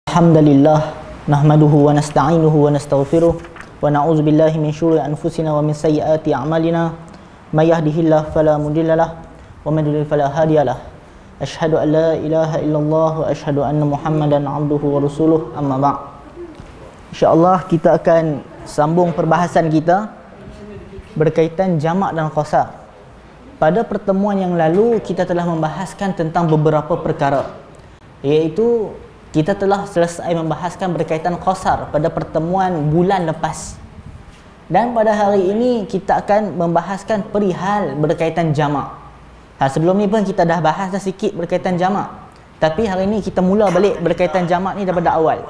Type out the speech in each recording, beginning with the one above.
Alhamdulillah nahmaduhu wa nasta'inuhu wa nastaghfiruh wa na'udzu billahi min syururi anfusina wa min sayyiati a'malina may yahdihillahu fala mudhillalah wa may yudhlil fala hadiyalah. Asyhadu an la ilaha illallah wa asyhadu anna Muhammadan 'abduhu wa rasuluh, amma ba'd. Insya-Allah kita akan sambung perbahasan kita berkaitan jamak dan qasar. Pada pertemuan yang lalu kita telah membahaskan tentang beberapa perkara, iaitu kita telah selesai membahaskan berkaitan qasar pada pertemuan bulan lepas. Dan pada hari ini kita akan membahaskan perihal berkaitan jamak. Sebelum ni pun kita dah bahas dah sikit berkaitan jamak. Tapi hari ini kita mula balik berkaitan jamak ni daripada awal.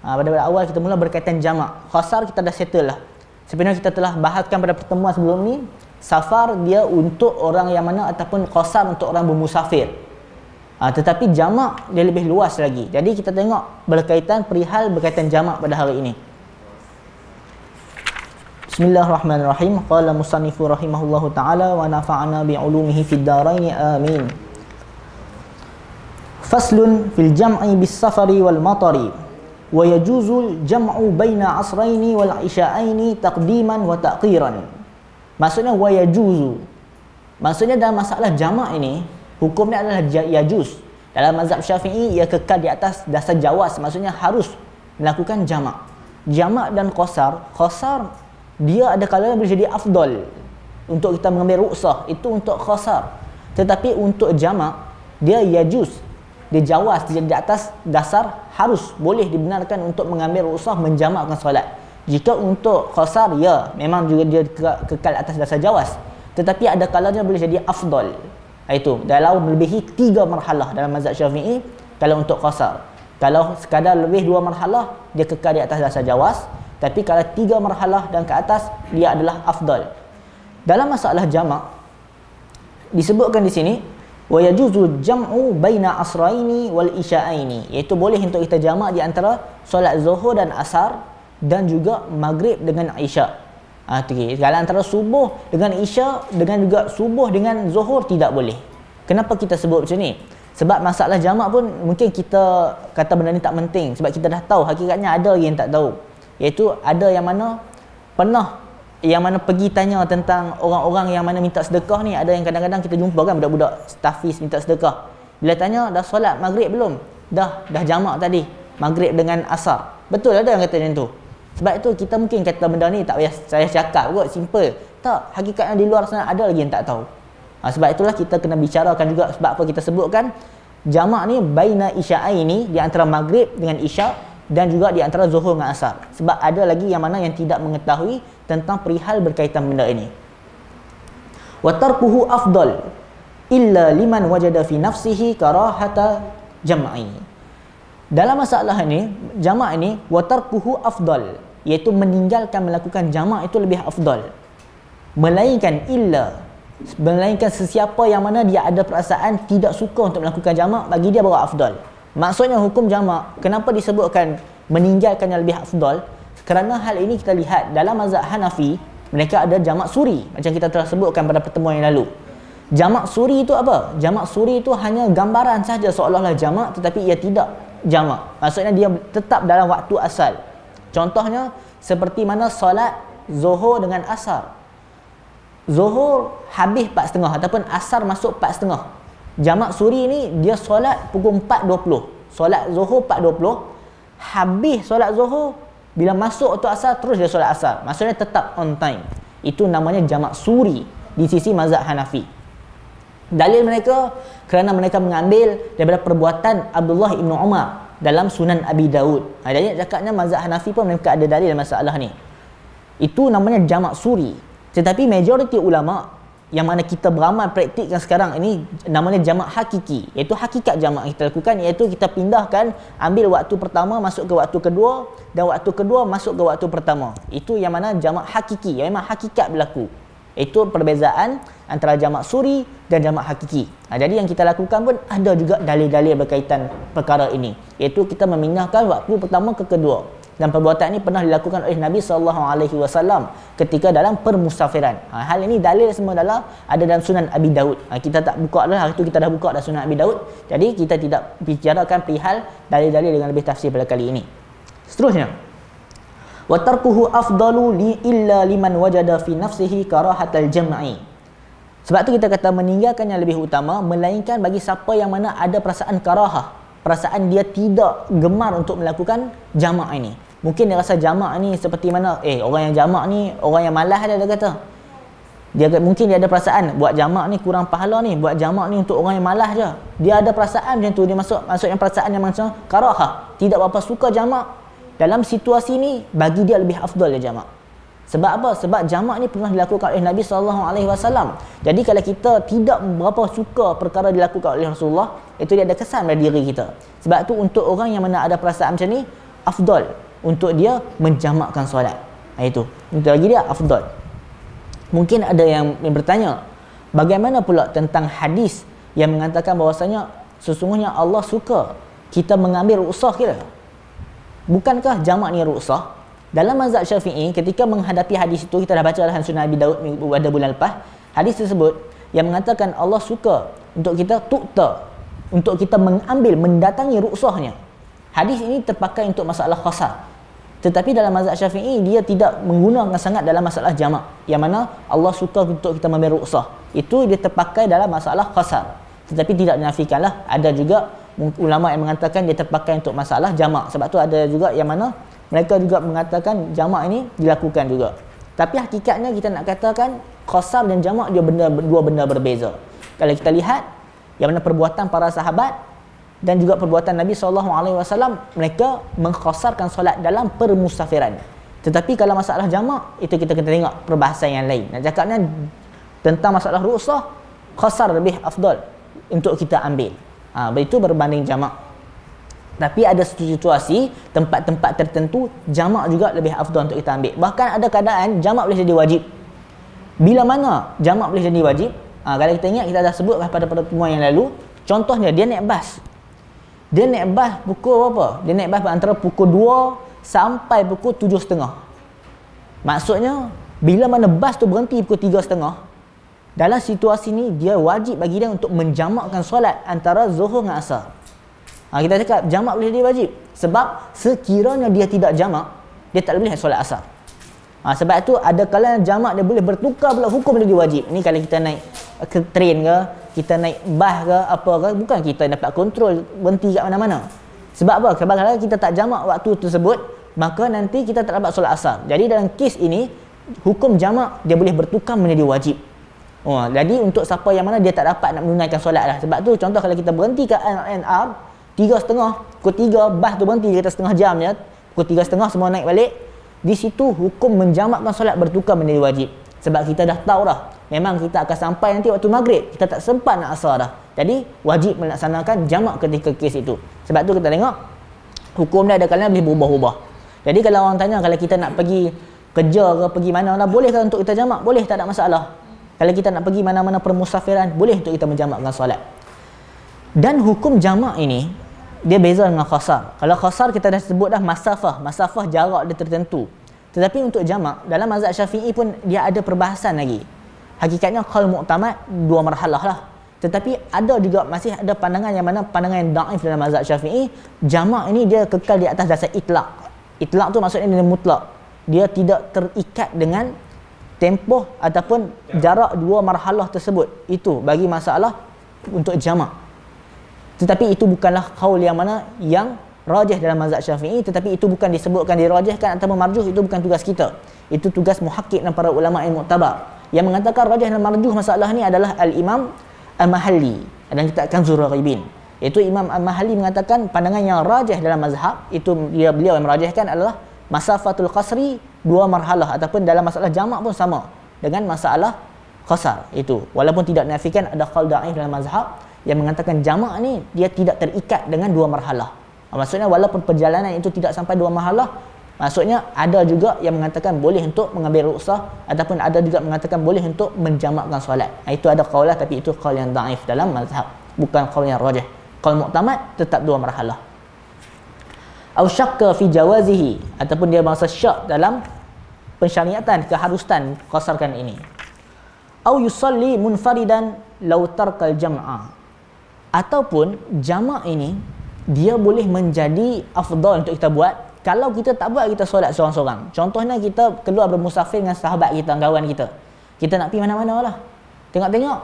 Pada awal kita mula berkaitan jamak. Qasar kita dah settle lah. Sebenarnya kita telah bahaskan pada pertemuan sebelum ni, safar dia untuk orang yang mana ataupun qasar untuk orang bermusafir. Tetapi jamak dia lebih luas lagi. Jadi kita tengok berkaitan perihal berkaitan jamak pada hari ini. Bismillahirrahmanirrahim. Qala musannifu rahimahullahu ta'ala wa nafa'ana bi'ulumihi fid dharain amin. Faslun fil jam'i bis safari wal matari wa yajuzul jam'u baina asraini wal isya'aini taqdiman wa ta'khiran. Maksudnya wa yajuzu. Maksudnya dalam masalah jamak ini hukumnya adalah yajuz. Dalam mazhab Syafi'i ia kekal di atas dasar jawaz, maksudnya harus melakukan jamak. Jamak dan qasar, qasar dia ada kalanya boleh jadi afdal untuk kita mengambil ruksah, itu untuk qasar. Tetapi untuk jamak dia yajuz, dia jawaz, dia di atas dasar harus, boleh dibenarkan untuk mengambil ruksah menjamakkan solat. Jika untuk qasar ya memang juga dia kekal atas dasar jawaz, tetapi ada kalanya boleh jadi afdal. Itu dalam melebihi 3 marhalah dalam mazhab Syafi'i. Kalau untuk qasar, kalau sekadar lebih 2 marhalah dia kekal di atas dasar jawaz, tapi kalau 3 marhalah dan ke atas dia adalah afdal. Dalam masalah jamak disebutkan di sini wa yajuzu jam'u baina asraini wal isya'aini, iaitu boleh untuk kita jamak di antara solat zuhur dan asar dan juga maghrib dengan isya'. Kalau antara subuh dengan isya dengan juga subuh dengan zuhur tidak boleh. Kenapa kita sebut macam ni? Sebab masalah jamak pun mungkin kita kata benda ni tak penting, sebab kita dah tahu hakikatnya ada yang tak tahu. Iaitu ada yang mana pernah yang mana pergi tanya tentang orang-orang yang mana minta sedekah ni. Ada yang kadang-kadang kita jumpa kan budak-budak stafis minta sedekah. Bila tanya dah solat maghrib belum? Dah jamak tadi, maghrib dengan asar. Betul ada yang kata macam tu. Sebab itu kita mungkin kata benda ni tak payah saya cakap kot, simple. Tak, hakikatnya di luar sana ada lagi yang tak tahu. Sebab itulah kita kena bicarakan juga. Sebab apa kita sebutkan jamak ni baina isya'aini, di antara maghrib dengan isya' dan juga di antara zuhur dengan asar. Sebab ada lagi yang mana yang tidak mengetahui tentang perihal berkaitan benda ini. Wa tarkuhu afdal illa liman wajada fi nafsihi karahata jam'i. Dalam masalah ini, jamak ini wa tarkuhu afdal, iaitu meninggalkan melakukan jamak itu lebih afdal. Melainkan sesiapa yang mana dia ada perasaan tidak suka untuk melakukan jamak, bagi dia baru afdal. Maksudnya hukum jamak kenapa disebutkan meninggalkan yang lebih afdal? Kerana hal ini kita lihat dalam mazhab Hanafi, mereka ada jamak suri, macam kita telah sebutkan pada pertemuan yang lalu. Jamak suri itu apa? Jamak suri itu hanya gambaran saja seolah-olah jamak, tetapi ia tidak jamak. Maksudnya dia tetap dalam waktu asal. Contohnya seperti mana solat zuhur dengan asar. Zuhur habis 4.30 ataupun asar masuk 4.30. Jamak suri ni dia solat pukul 4.20. Solat zuhur 4.20. Habis solat zuhur, bila masuk waktu asar terus dia solat asar. Maksudnya tetap on time. Itu namanya jamak suri di sisi mazhab Hanafi. Dalil mereka kerana mereka mengambil daripada perbuatan Abdullah ibn Umar dalam Sunan Abi Daud. Jadi cakapnya mazhab Hanafi pun mereka ada dalil dalam masalah ni. Itu namanya jamak suri. Tetapi majoriti ulama yang mana kita beramal praktikkan sekarang ini namanya jamak hakiki. Iaitu hakikat jamak kita lakukan, iaitu kita pindahkan, ambil waktu pertama masuk ke waktu kedua dan waktu kedua masuk ke waktu pertama. Itu yang mana jamak hakiki, yang memang hakikat berlaku. Itu perbezaan antara jamak suri dan jamak hakiki. Jadi yang kita lakukan pun ada juga dalil-dalil berkaitan perkara ini, iaitu kita memindahkan waktu pertama ke kedua. dan perbuatan ini pernah dilakukan oleh Nabi SAW ketika dalam permusafiran. Hal ini dalil semua ada dalam Sunan Abi Daud. Kita tak buka dah, hari itu kita dah buka dah Sunan Abi Daud. Jadi kita tidak bicarakan perihal dalil-dalil dengan lebih tafsir pada kali ini. Seterusnya, wa tarkuhu afdalu illa liman wajada fi nafsihi karahatal jam'i. Sebab tu kita kata meninggalkan yang lebih utama, melainkan bagi siapa yang mana ada perasaan karahah, perasaan dia tidak gemar untuk melakukan jamak ini. Mungkin dia rasa jamak ni seperti mana, orang yang jamak ni orang yang malas dia kata. Mungkin dia ada perasaan buat jamak ni kurang pahala ni, buat jamak ni untuk orang yang malas je. Dia ada perasaan macam tu, dia masuk yang perasaan yang macam karahah, tidak berapa suka jamak. Dalam situasi ni bagi dia lebih afdal dia jamak. Sebab apa? Sebab jamak ni pernah dilakukan oleh Nabi SAW. Jadi kalau kita tidak berapa suka perkara dilakukan oleh Rasulullah, itu dia ada kesan pada diri kita. Sebab tu untuk orang yang mana ada perasaan macam ni, afdal untuk dia menjamakkan solat. Itu untuk lagi dia afdal. Mungkin ada yang bertanya, bagaimana pula tentang hadis yang mengatakan bahawasanya sesungguhnya Allah suka kita mengambil ruksah kita? Bukankah jamak ni ruksah? Dalam mazhab Syafi'i, ketika menghadapi hadis itu, kita dah baca dalam Sunan Abi Daud pada bulan lepas, hadis tersebut yang mengatakan Allah suka untuk kita untuk kita mengambil, mendatangi ruksahnya. Hadis ini terpakai untuk masalah khasar. Tetapi dalam mazhab Syafi'i, dia tidak menggunakan sangat dalam masalah jamak, yang mana Allah suka untuk kita mengambil ruksah. Itu dia terpakai dalam masalah khasar. Tetapi tidak dinafikanlah, ada juga ulama yang mengatakan dia terpakai untuk masalah jamak. Sebab tu ada juga yang mana mereka juga mengatakan jamak ini dilakukan juga. Tapi hakikatnya kita nak katakan khasar dan jamak dia dua benda berbeza. Kalau kita lihat yang mana perbuatan para sahabat dan juga perbuatan Nabi SAW, mereka mengkhasarkan solat dalam permusafiran. Tetapi kalau masalah jamak, itu kita kena tengok perbahasan yang lain. Nak cakapnya tentang masalah ruksah, khasar lebih afdal untuk kita ambil. Itu berbanding jamak. Tapi ada situasi, tempat-tempat tertentu, jamak juga lebih afdal untuk kita ambil. Bahkan ada keadaan jamak boleh jadi wajib. Bila mana jamak boleh jadi wajib? Kalau kita ingat, kita dah sebut pada pertemuan yang lalu. Contohnya, dia naik bas. Dia naik bas pukul berapa? Dia naik bas antara pukul 2 sampai pukul 7.30. Maksudnya, bila mana bas tu berhenti pukul 3.30, dalam situasi ni, dia wajib bagi dia untuk menjamakkan solat antara zuhur dengan asar. Kita cakap jamak boleh jadi wajib. Sebab sekiranya dia tidak jamak, dia tak boleh solat asar. Sebab tu ada kalanya jamak dia boleh bertukar pula hukum dia wajib. Ni kalau kita naik ke train ke, kita naik bas ke, apa ke, bukan kita dapat kontrol berhenti kat mana-mana. Sebab apa? Kalau kita tak jamak waktu tersebut, maka nanti kita tak dapat solat asar. Jadi dalam kes ini, hukum jamak dia boleh bertukar menjadi wajib. Jadi untuk siapa yang mana dia tak dapat nak menunaikan solat lah. Sebab tu contoh kalau kita berhenti kat NR 3.30, pukul 3 bas tu berhenti, kita setengah jam je, pukul 3.30 semua naik balik. Di situ hukum menjamakkan solat bertukar menjadi wajib. Sebab kita dah tahu dah, memang kita akan sampai nanti waktu maghrib, kita tak sempat nak asar dah. Jadi wajib melaksanakan jamak ketika kes itu. Sebab tu kita tengok hukum dia ada kalanya boleh berubah-ubah. Jadi kalau orang tanya, kalau kita nak pergi kerja ke pergi mana lah, boleh tak untuk kita jamak? Boleh, tak ada masalah. Kalau kita nak pergi mana-mana permusafiran, boleh untuk kita menjamakkan solat. Dan hukum jamak ini dia beza dengan khasar. Kalau khasar kita dah sebut dah masafah jarak dia tertentu. Tetapi untuk jamak dalam mazhab Syafi'i pun dia ada perbahasan lagi. Hakikatnya qaul mu'tamad dua marhalah lah. Tetapi ada juga masih ada pandangan yang mana pandangan yang dhaif dalam mazhab Syafi'i, jamak ini dia kekal di atas dasar itlaq. Itlaq tu maksudnya dia mutlak. Dia tidak terikat dengan tempoh ataupun jarak dua marhalah tersebut. Itu bagi masalah untuk jamak. Tetapi itu bukanlah qaul yang mana yang rajih dalam mazhab Syafi'i, tetapi itu bukan disebutkan dirajihkan atau marjuh, itu bukan tugas kita. Itu tugas muhakkik dan para ulama yang muktabar. Yang mengatakan rajih dan marjuh masalah ni adalah Al-Imam Al-Mahalli dan kita akan Zuraribin. Iaitu Imam Al-Mahalli mengatakan pandangan yang rajih dalam mazhab itu beliau yang merajihkan adalah masafatul qasri dua marhalah, ataupun dalam masalah jamak pun sama dengan masalah qasar itu. Walaupun tidak nafikan ada qaul dhaif dalam mazhab yang mengatakan jamak ni dia tidak terikat dengan dua marhalah. Maksudnya walaupun perjalanan itu tidak sampai dua marhalah, maksudnya ada juga yang mengatakan boleh untuk mengambil ruksah, ataupun ada juga mengatakan boleh untuk menjamakkan solat. Itu ada qaulah, tapi itu qaul yang dhaif dalam mazhab, bukan qaul yang rajih. Qaul mu'tamad tetap dua marhalah. Au syakka fi jawazihi, ataupun dia merasa syak dalam pensyariatan, keharusan qasarkan ini. Au yusalli munfaridan law tarkal jam'a, ataupun jamak ini dia boleh menjadi afdal untuk kita buat kalau kita tak buat, kita solat seorang-seorang. Contohnya kita keluar bermusafir dengan sahabat kita, kawan kita, kita nak pergi mana-mana lah, tengok-tengok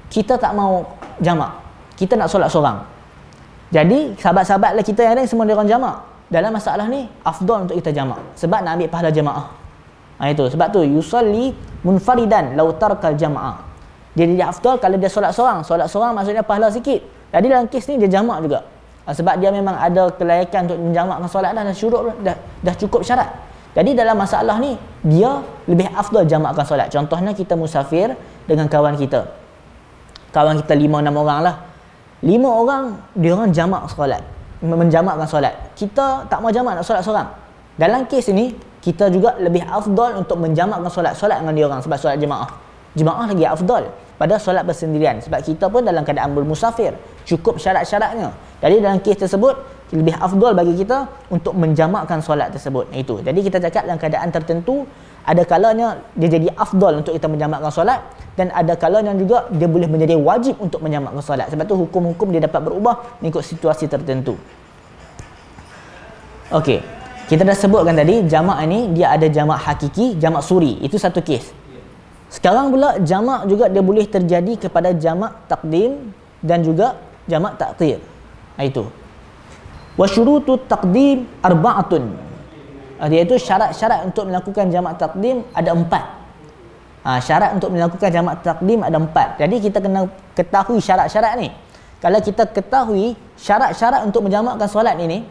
kita tak mau jamak, kita nak solat seorang. Jadi sahabat-sahabat kita yang lain semua dia orang jamak. Dalam masalah ni afdal untuk kita jamak sebab nak ambil pahala jamaah. Itu sebab tu yusalli munfaridan law tarkal jamaah. Dia jadi afdal kalau dia solat seorang. Solat seorang maksudnya pahala sikit. Jadi dalam kes ni dia jamak juga. Sebab dia memang ada kelayakan untuk menjamakkan solat dah, syurut dah cukup syarat. Jadi dalam masalah ni dia lebih afdal jamakkan solat. Contohnya kita musafir dengan kawan kita. Kawan kita 5-6 orang lah. 5 orang dia orang jamak solat, menjamakkan solat. Kita tak mau jamak, nak solat seorang. Dalam kes ini kita juga lebih afdal untuk menjamakkan solat dengan dia orang sebab solat jemaah. Jemaah lagi afdal pada solat bersendirian sebab kita pun dalam keadaan bermusafir, cukup syarat-syaratnya. Jadi dalam kes tersebut lebih afdal bagi kita untuk menjamakkan solat tersebut. Itu. Jadi kita cakap dalam keadaan tertentu ada kalanya dia jadi afdal untuk kita menjamakkan solat, dan ada kalanya juga dia boleh menjadi wajib untuk menjamakkan solat. Sebab tu hukum-hukum dia dapat berubah mengikut situasi tertentu. Okey. Kita dah sebutkan tadi jamak ini dia ada jamak hakiki, jamak suri. Itu satu kes. Sekarang pula jamak juga dia boleh terjadi kepada jamak taqdim dan juga jamak ta'khir. Itu. Wa syurutut taqdim arba'atun. Iaitu syarat-syarat untuk melakukan jamak taqdim ada 4. Syarat untuk melakukan jamak taqdim ada 4. Jadi kita kena ketahui syarat-syarat ni. Kalau kita ketahui syarat-syarat untuk menjamakkan solat ini,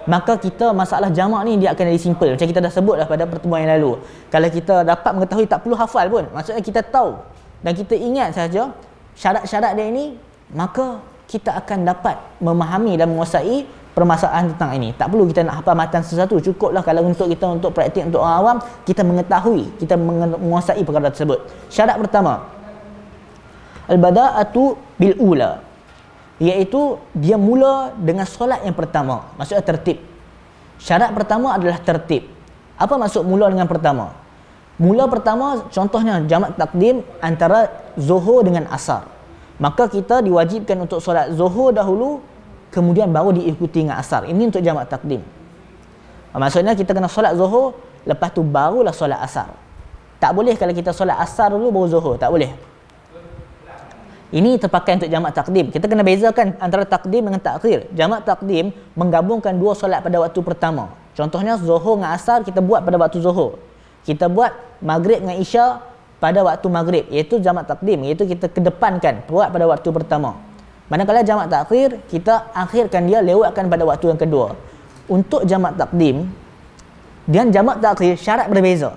maka kita masalah jamak ni dia akan jadi simple. Macam kita dah sebut dah pada pertemuan yang lalu. Kalau kita dapat mengetahui, tak perlu hafal pun. Maksudnya kita tahu dan kita ingat saja syarat-syarat dia ini, maka kita akan dapat memahami dan menguasai permasalahan tentang ini. Tak perlu kita nak hafal matan sesuatu. Cukuplah kalau untuk kita, untuk praktik untuk orang awam, kita mengetahui, kita menguasai perkara tersebut. Syarat pertama, al-bada'atu bil ula, iaitu dia mula dengan solat yang pertama. Maksudnya tertib. Syarat pertama adalah tertib. Apa maksud mula dengan pertama? Mula pertama contohnya jamak takdim antara zuhur dengan asar. Maka kita diwajibkan untuk solat zuhur dahulu, kemudian baru diikuti dengan asar. Ini untuk jamak takdim. Maksudnya kita kena solat zuhur, lepas tu barulah solat asar. Tak boleh kalau kita solat asar dulu baru zuhur, tak boleh. Ini terpakai untuk jamak takdim. Kita kena bezakan antara takdim dengan takhir. Jamak takdim menggabungkan dua solat pada waktu pertama. Contohnya zuhur dengan asar kita buat pada waktu zuhur. Kita buat maghrib dengan isya pada waktu maghrib, iaitu jamak takdim, iaitu kita kedepankan buat pada waktu pertama. Manakala jamak takhir kita akhirkan dia, lewatkan pada waktu yang kedua. Untuk jamak takdim dan jamak takhir syarat berbeza.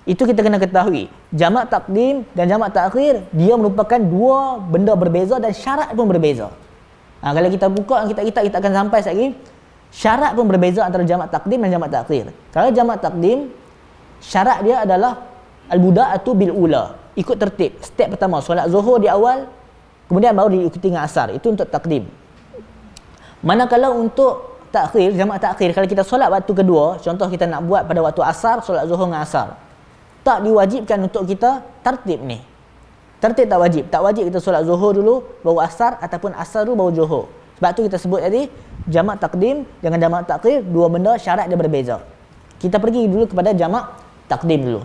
Itu kita kena ketahui. Jamak takdim dan jamak takhir dia merupakan dua benda berbeza dan syarat pun berbeza. Kalau kita buka kita akan sampai sekali lagi. Syarat pun berbeza antara jamak takdim dan jamak takhir. Kalau jamak takdim, syarat dia adalah al-buda'atu bil ula. Ikut tertib. Step pertama, solat zuhur di awal, kemudian baru diikuti dengan asar. Itu untuk takdim. Manakala untuk takhir, jamak takhir, kalau kita solat waktu kedua, contoh kita nak buat pada waktu asar, solat zuhur dengan asar, tak diwajibkan untuk kita tertib ni. Tertib tak wajib. Tak wajib kita solat zuhur dulu, baru asar, ataupun asar dulu, baru zuhur. Sebab tu kita sebut tadi, jamak takdim dengan jamak takhir, dua benda syarat dia berbeza. Kita pergi dulu kepada jamak takdim dulu.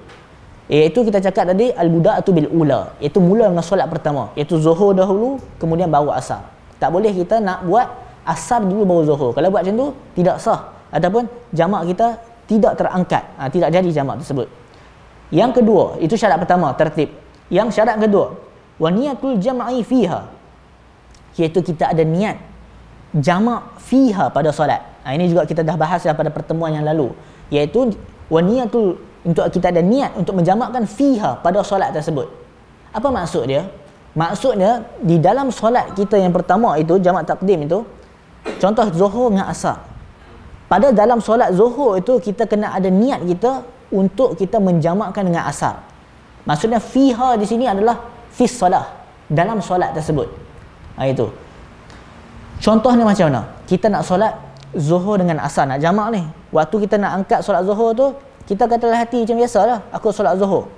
Iaitu kita cakap tadi, al-buda'atu bil ula. Iaitu mula dengan solat pertama. Iaitu zuhur dahulu, kemudian baru asar. Tak boleh kita nak buat asar dulu baru zuhur. Kalau buat macam tu, tidak sah. Ataupun jamak kita tidak terangkat. Tidak jadi jamak tersebut. Yang kedua, itu syarat pertama, tertib. Yang syarat kedua, wa niyatul jam'i fiha, iaitu kita ada niat jamak fiha pada solat. Ini juga kita dah bahas pada pertemuan yang lalu, iaitu wa niyatul, untuk kita ada niat untuk menjamakkan fiha pada solat tersebut. Apa maksud dia? Maksudnya di dalam solat kita yang pertama itu, jamak takdim itu, contoh zuhur dengan asar. Pada dalam solat zuhur itu kita kena ada niat kita untuk kita menjamakkan dengan asar. Maksudnya fiha di sini adalah fis solah, dalam solat tersebut. Itu. Contohnya macam mana? Kita nak solat Zuhur dengan asar nak jamak ni. Waktu kita nak angkat solat zuhur tu, kita kata dalam hati macam biasalah, aku solat zuhur.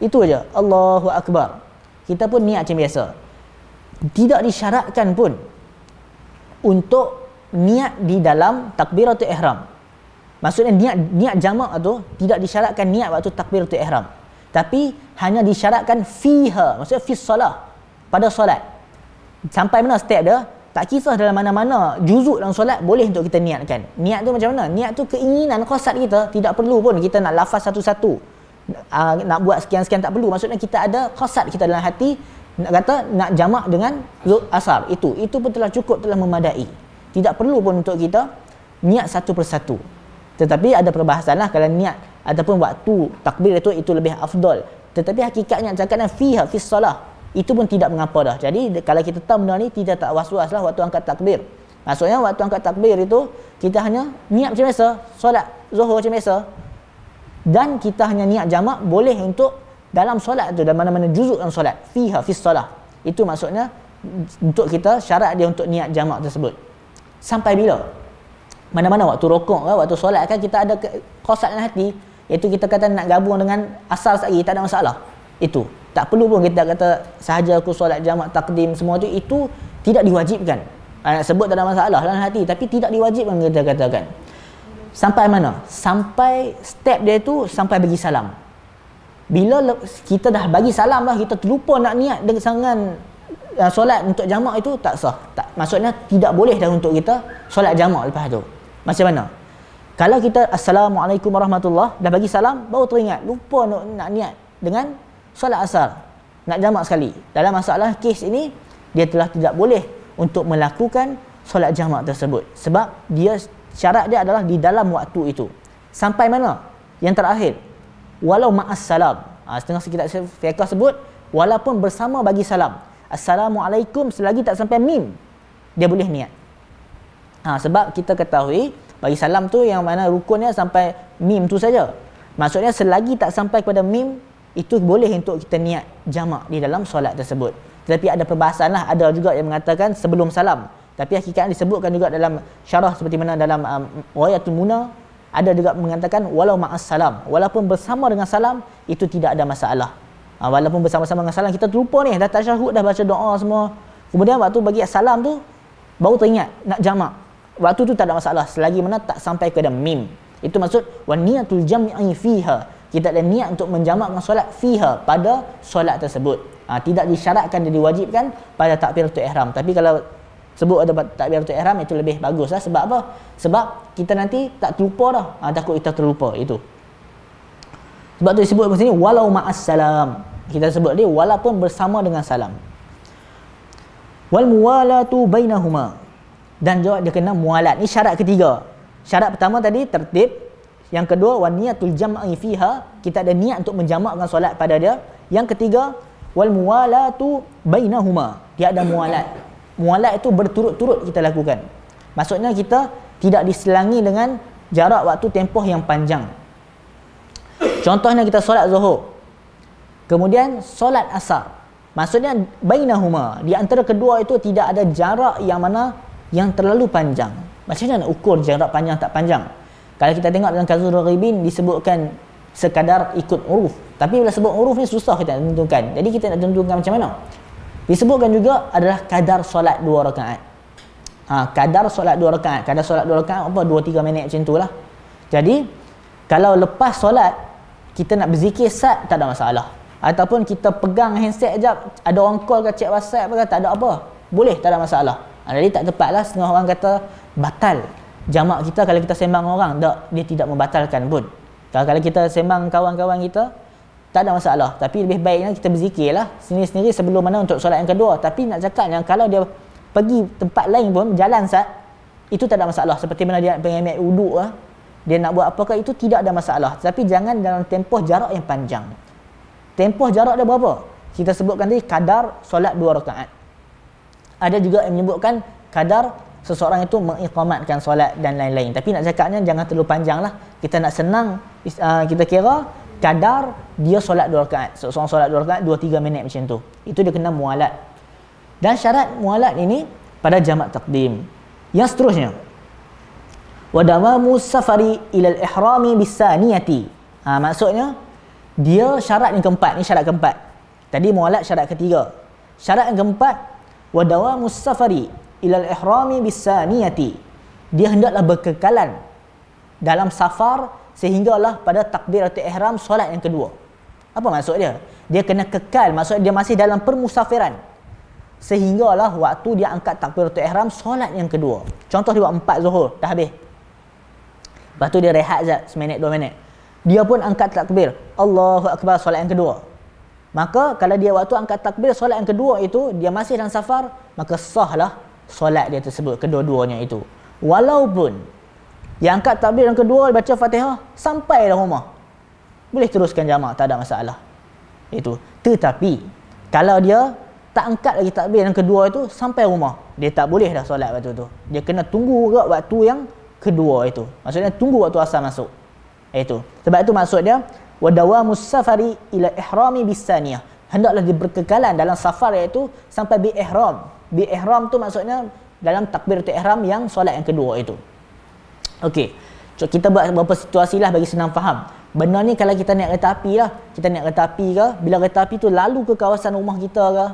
Itu aja. Allahu akbar. Kita pun niat macam biasa. Tidak disyaratkan pun untuk niat di dalam takbiratul ihram. Maksudnya niat jamak tu tidak disyaratkan niat waktu takbiratul ihram. Tapi hanya disyaratkan fiha, maksudnya fi solah, pada solat. Sampai mana step dia? Tak kisah dalam mana-mana juzuk dalam solat boleh untuk kita niatkan. Niat tu macam mana? Niat tu keinginan qasad kita, tidak perlu pun kita nak lafaz satu-satu. Nak buat sekian-sekian tak perlu. Maksudnya kita ada qasad kita dalam hati, nak kata nak jamak dengan asar. Itu pun telah cukup, telah memadai. Tidak perlu pun untuk kita niat satu persatu. Tetapi ada perbahasan lah kalau niat ataupun waktu takbir itu lebih afdal. Tetapi hakikatnya cakapnya fiha fi solah, itu pun tidak mengapa dah. Jadi kalau kita tahu benda ni, tidak tak was-was lah waktu angkat takbir. Maksudnya waktu angkat takbir itu kita hanya niat macam biasa, solat zuhur macam biasa. Dan kita hanya niat jamak boleh untuk dalam solat tu, dan mana-mana juzuk dalam solat, fiha fi solah. Itu maksudnya untuk kita syarat dia untuk niat jamak tersebut. Sampai bila? Mana-mana waktu rokok kan, waktu solat kan kita ada qasad dalam hati, iaitu kita kata nak gabung dengan asar lagi, tak ada masalah. Itu tak perlu pun kita kata sahaja aku solat jamak takdim semua tu, itu tidak diwajibkan. Sebut tak ada masalah dalam hati, tapi tidak diwajibkan kita katakan. Sampai mana? Sampai step dia tu sampai bagi salam. Bila kita dah bagi salam dah, kita terlupa nak niat dengan solat untuk jamak itu, tak sah. Maksudnya tidak boleh dah untuk kita solat jamak lepas tu. Macam mana? Kalau kita Assalamualaikum warahmatullahi, dah bagi salam, baru teringat, lupa nak niat dengan solat asar, nak jamak sekali. Dalam masalah kes ini, dia telah tidak boleh untuk melakukan solat jamak tersebut. Sebab dia syarat dia adalah di dalam waktu itu. Sampai mana? Yang terakhir, walau ma'as salam. Setengah kitab fiqh sebut, walaupun bersama bagi salam. Assalamualaikum selagi tak sampai mim, dia boleh niat. Sebab kita ketahui bagi salam tu yang mana rukunnya sampai mim tu saja. Maksudnya selagi tak sampai kepada mim, itu boleh untuk kita niat jamak di dalam solat tersebut. Tetapi ada perbahasan lah, ada juga yang mengatakan sebelum salam. Tapi hakikatnya disebutkan juga dalam syarah seperti mana dalam Ghayatul Muna, ada juga mengatakan walau ma'as salam, walaupun bersama dengan salam itu tidak ada masalah. Walaupun bersama-sama dengan salam, kita terlupa ni, dah tasyahud, dah baca doa semua, kemudian waktu bagi salam tu baru teringat nak jamak, waktu tu tak ada masalah selagi mana tak sampai kepada mim. Itu maksud wa niyatul jam'i fiha, kita ada niat untuk menjamakkan solat fiha, pada solat tersebut. Tidak disyaratkan dan diwajibkan pada takbiratul ihram. Tapi kalau sebut ada takbiratul ihram, itu lebih bagus lah. Sebab apa? Sebab kita nanti tak terlupa dah. Takut kita terlupa itu. Sebab tu disebut di sini walau ma'as salam. Kita sebut dia walaupun bersama dengan salam. Wal muwalatu bainahuma, dan juga dia kena mualat. Ini syarat ketiga. Syarat pertama tadi tertib, yang kedua wa niyatul jam'i fiha, kita ada niat untuk menjamakkan solat pada dia. Yang ketiga wal muwalatu bainahuma, dia ada mualat. Mualat itu berturut-turut kita lakukan. Maksudnya kita tidak diselangi dengan jarak waktu tempoh yang panjang. Contohnya kita solat zuhur, kemudian solat asar. Maksudnya bainahuma, di antara kedua itu tidak ada jarak yang mana yang terlalu panjang. Macam mana nak ukur jarak panjang tak panjang? Kalau kita tengok dalam Kazul Raghibin disebutkan sekadar ikut uruf. Tapi bila sebut uruf ni susah kita nak tentukan. Jadi kita nak tentukan macam mana? Disebutkan juga adalah kadar solat 2 rakaat. Kadar solat 2 rakaat. Kadar solat 2 rakaat apa? 2-3 minit macam itulah. Jadi kalau lepas solat kita nak berzikir sat, tak ada masalah. Ataupun kita pegang handset sekejap, ada orang call ke chat WhatsApp ke, tak ada apa, boleh, tak ada masalah. Jadi tak tepatlah setengah orang kata batal jamak kita kalau kita sembang orang. Tak, dia tidak membatalkan pun. Kalau kita sembang kawan-kawan kita, tak ada masalah. Tapi lebih baiknya kita berzikirlah sendiri-sendiri sebelum mana untuk solat yang kedua. Tapi nak cakap yang kalau dia pergi tempat lain pun, jalan sat, itu tak ada masalah. Seperti mana dia pengen ambil wuduk lah, dia nak buat apakah, itu tidak ada masalah. Tapi jangan dalam tempoh jarak yang panjang. Tempoh jarak dia berapa? Kita sebutkan tadi kadar solat 2 rakaat. Ada juga yang menyebutkan kadar seseorang itu mengiqamatkan solat dan lain-lain. Tapi nak cakapnya jangan terlalu panjang lah. Kita nak senang, kita kira kadar dia solat 2 rakaat. Seseorang solat 2 rakaat 2-3 minit macam tu. Itu dia kena mualat. Dan syarat mualat ini pada jamak takdim. Yang seterusnya, Wa dawamu safari ila al-ihrami bisaniyati. Maksudnya dia syarat yang keempat, ni syarat keempat. Tadi mualat syarat ketiga. Syarat yang keempat, wa dawamu safari ila al-ihrami bisaniyati. Dia hendaklah berkekalan dalam safar sehinggalah pada takbiratul ihram solat yang kedua. Apa maksud dia? Dia kena kekal, maksud dia masih dalam permusafiran sehinggalah waktu dia angkat takbiratul ihram solat yang kedua. Contoh dia buat 4 zuhur dah habis. Lepas tu dia rehat sekejap, seminit 2 minit. Dia pun angkat takbir, Allahu Akbar, solat yang kedua. Maka kalau dia waktu angkat takbir solat yang kedua itu dia masih dalam safar, maka sahlah solat dia tersebut kedua-duanya itu. Walaupun dia angkat takbir yang kedua, baca Fatihah sampai dah rumah, boleh teruskan jamak, tak ada masalah. Itu. Tetapi kalau dia tak angkat lagi takbir yang kedua itu sampai rumah, dia tak boleh dah solat waktu tu. Dia kena tunggu juga waktu yang kedua itu. Maksudnya tunggu waktu asar masuk. Itu. Sebab itu maksud dia wa dawamus safari ila ihrami bisaniyah. Hendaklah diberkekalan dalam safar iaitu sampai bi ihram. Bi ihram tu maksudnya dalam takbiratul ihram yang solat yang kedua itu. Okey. So, kita buat beberapa situasi lah bagi senang faham. Benda ni kalau kita naik kereta api lah, kita naik kereta api ke, bila kereta api tu lalu ke kawasan rumah kita ke,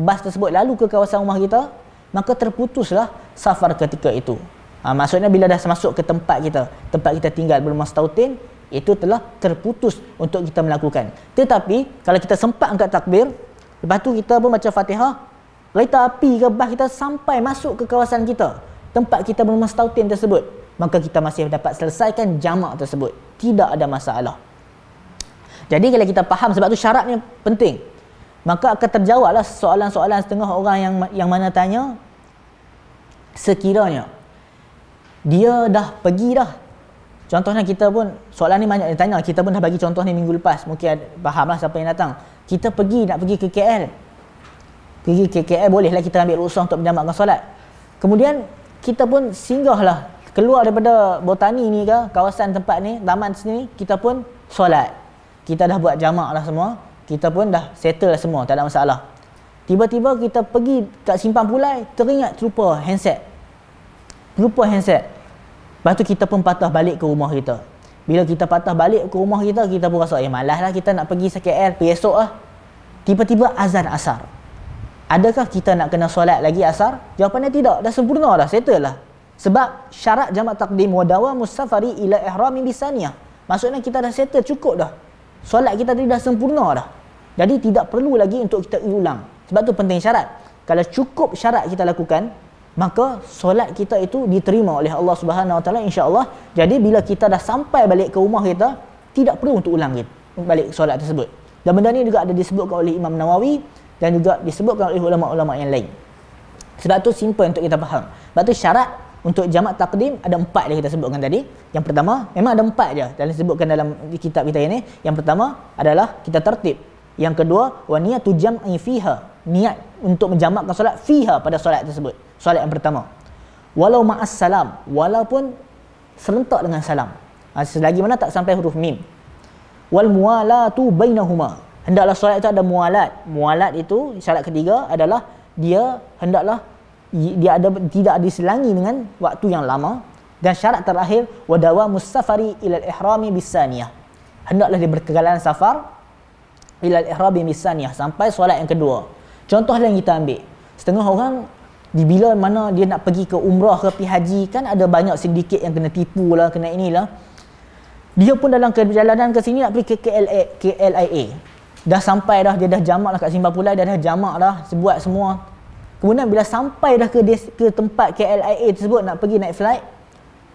bas tersebut lalu ke kawasan rumah kita, maka terputuslah safar ketika itu. Maksudnya bila dah masuk ke tempat kita tinggal berumah setautin, itu telah terputus untuk kita melakukan. Tetapi kalau kita sempat angkat takbir, lepas tu kita pun baca Fatihah, kereta api ke bas kita sampai masuk ke kawasan kita, tempat kita berumah setautin tersebut, maka kita masih dapat selesaikan jamak tersebut. Tidak ada masalah. Jadi kalau kita faham, sebab tu syaratnya penting, maka akan terjawablah soalan-soalan setengah orang yang mana tanya, sekiranya dia dah pergi dah. Contohnya kita pun, soalan ni banyak ditanya, kita pun dah bagi contoh ni minggu lepas, mungkin fahamlah siapa yang datang. Kita nak pergi ke KL. Pergi ke KL bolehlah kita ambil rukhsah untuk menjamakkan solat. Kemudian kita pun singgahlah keluar daripada botani ni ke, kawasan tempat ni, taman sini, kita pun solat. Kita dah buat jamak lah semua, kita pun dah settle lah semua, tak ada masalah. Tiba-tiba kita pergi kat Simpang Pulai, teringat terlupa handset. Lepas tu kita pun patah balik ke rumah kita. Bila kita patah balik ke rumah kita, kita pun rasa, malas lah kita nak pergi KL, pergi esok lah. Tiba-tiba azan asar. Adakah kita nak kena solat lagi asar? Jawapannya tidak, dah sempurna dah, settle lah. Sebab syarat jamak takdim wa dawamus safari ila ihrami bisaniyah. Maksudnya kita dah settle, cukup dah. Solat kita tadi dah sempurna dah. Jadi tidak perlu lagi untuk kita ulang. Sebab tu penting syarat. Kalau cukup syarat kita lakukan, maka solat kita itu diterima oleh Allah Subhanahu Wa Taala insya-Allah. Jadi bila kita dah sampai balik ke rumah kita, tidak perlu untuk ulang balik solat tersebut. Dan benda ni juga ada disebutkan oleh Imam Nawawi dan juga disebutkan oleh ulama-ulama yang lain. Sebab tu simple untuk kita faham. Sebab tu syarat untuk jamak takdim ada 4 yang kita sebutkan tadi. Yang pertama, memang ada 4 je dalam disebutkan dalam kitab kita ini. Yang pertama adalah kita tertib. Yang kedua, wa niyatu jam'i fiha, niat untuk menjamakkan solat fiha pada solat tersebut. Solat yang pertama. Walau ma'as salam, walaupun serentak dengan salam. Selagi mana tak sampai huruf mim. Wal muwalatu bainahuma. Hendaklah solat itu ada muwalat. Muwalat itu syarat ketiga adalah dia hendaklah tidak diselangi dengan waktu yang lama. Dan syarat terakhir wa dawamus safari ila al-ihrami bisaniyah. Hendaklah dia berkekalan safar ila al-ihrami bisaniyah sampai solat yang kedua. Contoh yang kita ambil, setengah orang di bila mana dia nak pergi ke umrah ke pergi haji, kan ada banyak sedikit yang kena tipu lah, kena inilah. Dia pun dalam perjalanan ke sini nak pergi ke KLIA. Dah sampai dah, dia dah jamak lah kat Simpang Pulai, dia dah jamak dah, buat semua. Kemudian bila sampai dah ke tempat KLIA tersebut nak pergi naik flight,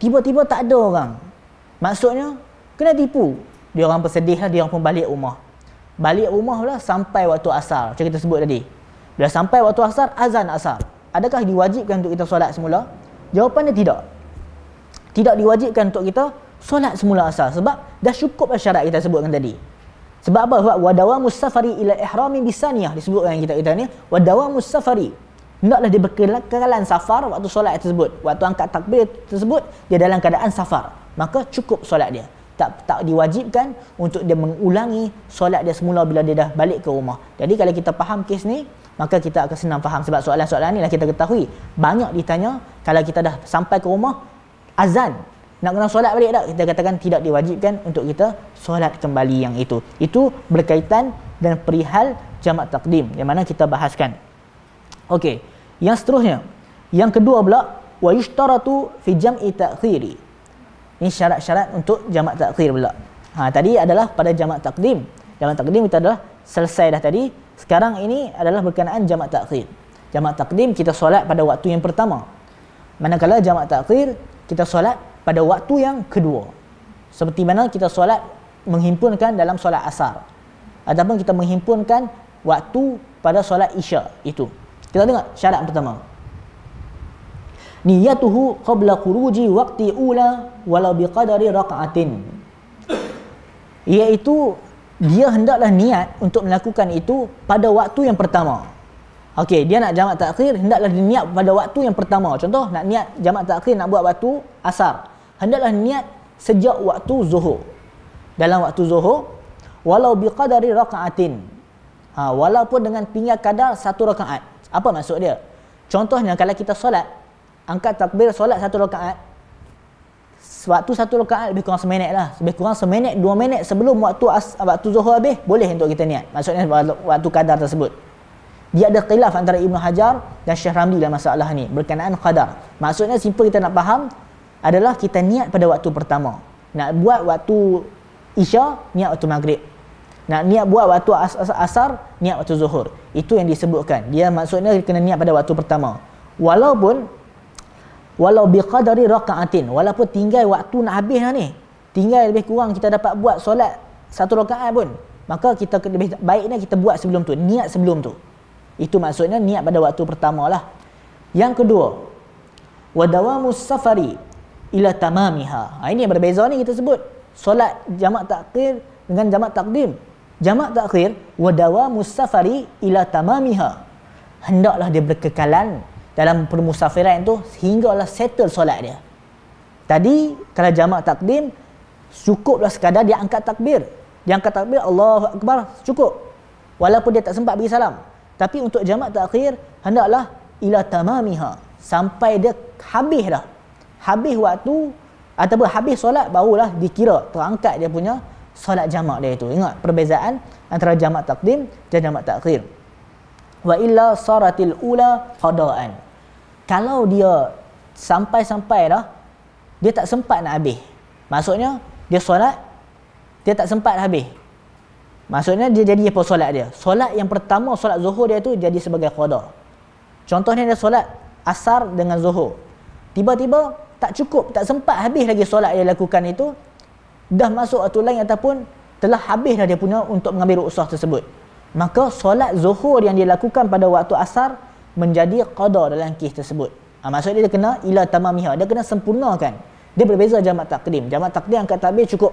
tiba-tiba tak ada orang. Maksudnya kena tipu. Dia orang bersedih lah, dia orang pun balik rumah. Balik rumah lah sampai waktu asar, macam kita sebut tadi. Bila sampai waktu asar, azan asar. Adakah diwajibkan untuk kita solat semula? Jawapannya tidak. Tidak diwajibkan untuk kita solat semula asar. Sebab dah cukup lah syarat kita sebutkan tadi. Sebab apa? Sebab wa dawamus safari ila ihrami bisaniyah disebutkan kita ni. Wa dawamus safari. Hendaklah dia berkekalan safar waktu solat tersebut. Waktu angkat takbir tersebut, dia dalam keadaan safar. Maka cukup solat dia. Tak diwajibkan untuk dia mengulangi solat dia semula bila dia dah balik ke rumah. Jadi kalau kita faham kes ni, maka kita akan senang faham. Sebab soalan-soalan ni lah kita ketahui banyak ditanya kalau kita dah sampai ke rumah, azan nak kena solat balik tak? Kita katakan tidak diwajibkan untuk kita solat kembali yang itu. Itu berkaitan dan perihal jamak takdim yang mana kita bahaskan. Okey, yang seterusnya, yang kedua pula, wa yushtaratu fi jam'i ta'khiri. Ini syarat-syarat untuk jamak takhir pula. Tadi adalah pada jamak takdim. Jamak takdim kita adalah selesai dah tadi. Sekarang ini adalah berkenaan jamak takhir. Jamak takdim kita solat pada waktu yang pertama. Manakala jamak takhir kita solat pada waktu yang kedua. Seperti mana kita solat menghimpunkan dalam solat asar. Ataupun kita menghimpunkan waktu pada solat isya itu. Kita tengok syarat pertama. Niyatuhu qabla khuruji waqti ula walau biqadari raq'atin. Iaitu dia hendaklah niat untuk melakukan itu pada waktu yang pertama. Okey, dia nak jamak takhir, hendaklah dia niat pada waktu yang pertama. Contoh, nak niat jamak takhir nak buat waktu asar. Hendaklah niat sejak waktu zuhur. Dalam waktu zuhur, walau biqadari raq'atin. Walaupun dengan tinggal kadar satu rakaat. Apa maksud dia? Contohnya kalau kita solat, angkat takbir solat satu rakaat. Waktu satu rakaat lebih kurang seminit lah. Lebih kurang seminit, 2 minit sebelum waktu zuhur habis, boleh untuk kita niat. Maksudnya waktu kadar tersebut. Dia ada khilaf antara Ibn Hajar dan Syekh Ramli dalam masalah ni berkenaan qadar. Maksudnya simple kita nak faham adalah kita niat pada waktu pertama. Nak buat waktu isya, niat waktu maghrib. Nak niat buat waktu asar, niat waktu zuhur. Itu yang disebutkan. Dia maksudnya kena niat pada waktu pertama. Walau biqadari raqa'atin, walaupun tinggal waktu nak habis dah ni. Tinggal lebih kurang kita dapat buat solat satu rakaat pun. Maka kita lebih baiknya kita buat sebelum tu, niat sebelum tu. Itu maksudnya niat pada waktu pertama lah. Yang kedua, wa dawamus safari ila tamamiha. Ini yang berbeza ni kita sebut. Solat jamak takhir dengan jamak takdim. Jamak takhir wa dawamus safari ila tamamiha. Hendaklah dia berkekalan dalam permusafiran itu sehinggalah settle solat dia. Tadi kalau jamak takdim cukuplah sekadar dia angkat takbir. Dia angkat takbir Allahu Akbar cukup. Walaupun dia tak sempat bagi salam. Tapi untuk jamak takhir hendaklah ila tamamiha, sampai dia habis dah. Habis waktu ataupun habis solat barulah dikira terangkat dia punya solat jamak dia itu. Ingat perbezaan antara jamak takdim dan jamak takhir. Wa illa saratil ula qadaan. Kalau dia sampai dah dia tak sempat nak habis. Maksudnya dia solat dia tak sempat habis. Maksudnya dia jadi apa solat dia? Solat yang pertama, solat zuhur dia tu jadi sebagai qada. Contohnya dia solat asar dengan zuhur. Tiba-tiba tak cukup, tak sempat habis lagi solat dia lakukan itu. Dah masuk waktu lain ataupun telah habis dah dia punya untuk mengambil rukhsah tersebut. Maka solat zuhur yang dia lakukan pada waktu asar menjadi qada dalam kes tersebut. Maksudnya dia kena ila tamamiha, dia kena sempurnakan. Dia berbeza jamak takdim. Jamak takdim angkat takbir cukup.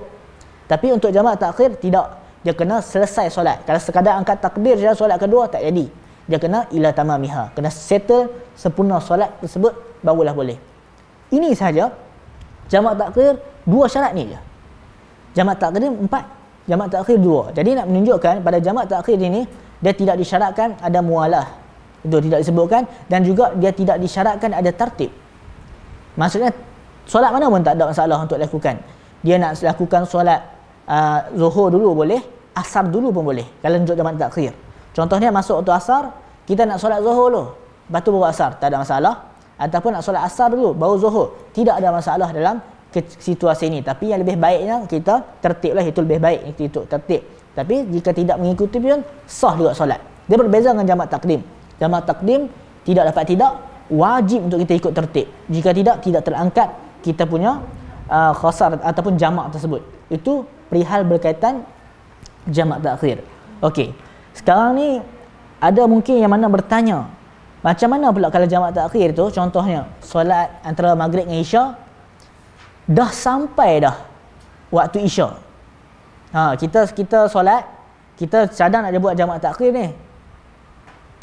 Tapi untuk jamak takhir tidak. Dia kena selesai solat. Kalau sekadar angkat takbir saja solat kedua tak jadi. Dia kena ila tamamiha, kena settle sempurna solat tersebut barulah boleh. Ini sahaja jamak takhir 2 syarat ni je. Jamak takdim 4, jamak takhir 2. Jadi nak menunjukkan pada jamak takhir ini dia tidak disyaratkan ada mualah. Itu tidak disebutkan dan juga dia tidak disyaratkan ada tertib. Maksudnya solat mana pun tak ada masalah untuk lakukan. Dia nak lakukan solat zuhur dulu boleh, asar dulu pun boleh kalau untuk jamak takhir. Contohnya masuk waktu asar, kita nak solat zuhur dulu, lepas tu baru asar, tak ada masalah. Ataupun nak solat asar dulu baru zuhur, tidak ada masalah dalam situasi ini. Tapi yang lebih baiknya kita tertiblah, itu lebih baik itu tertib. Tapi jika tidak mengikuti pun sah juga solat. Dia berbeza dengan jamak takdim. Jamak takdim tidak dapat tidak wajib untuk kita ikut tertib. Jika tidak terangkat kita punya khasar ataupun jamak tersebut. Itu perihal berkaitan jamak takhir. Okey. Sekarang ni ada mungkin yang mana bertanya, macam mana pula kalau jamak takhir tu, contohnya solat antara maghrib dengan isya dah sampai dah waktu isya. Kita solat, kita cadang nak buat jamak takhir ni.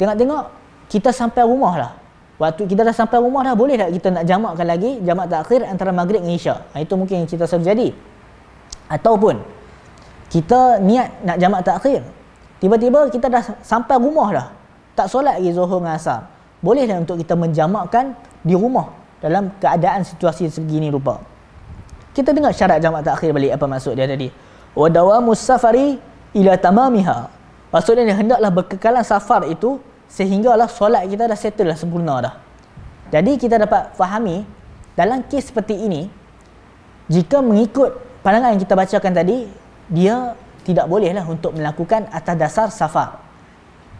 Tengok-tengok kita sampai rumah lah. Waktu kita dah sampai rumah dah, boleh tak kita nak jamakkan lagi jamak takhir antara maghrib dengan isya? Itu mungkin kita selalu jadi. Ataupun kita niat nak jamak takhir, tiba-tiba kita dah sampai rumah dah, tak solat lagi zuhur dengan asar. Boleh tak untuk kita menjamakkan di rumah dalam keadaan situasi segini rupa? Kita dengar syarat jamak takhir balik apa maksud dia tadi. Wa dawamus safari ila tamamiha. Maksudnya dia hendaklah berkekalan safar itu sehinggalah solat kita dah settle dah, sempurna dah. Jadi kita dapat fahami dalam kes seperti ini, jika mengikut pandangan yang kita bacakan tadi, dia tidak bolehlah untuk melakukan atas dasar safar.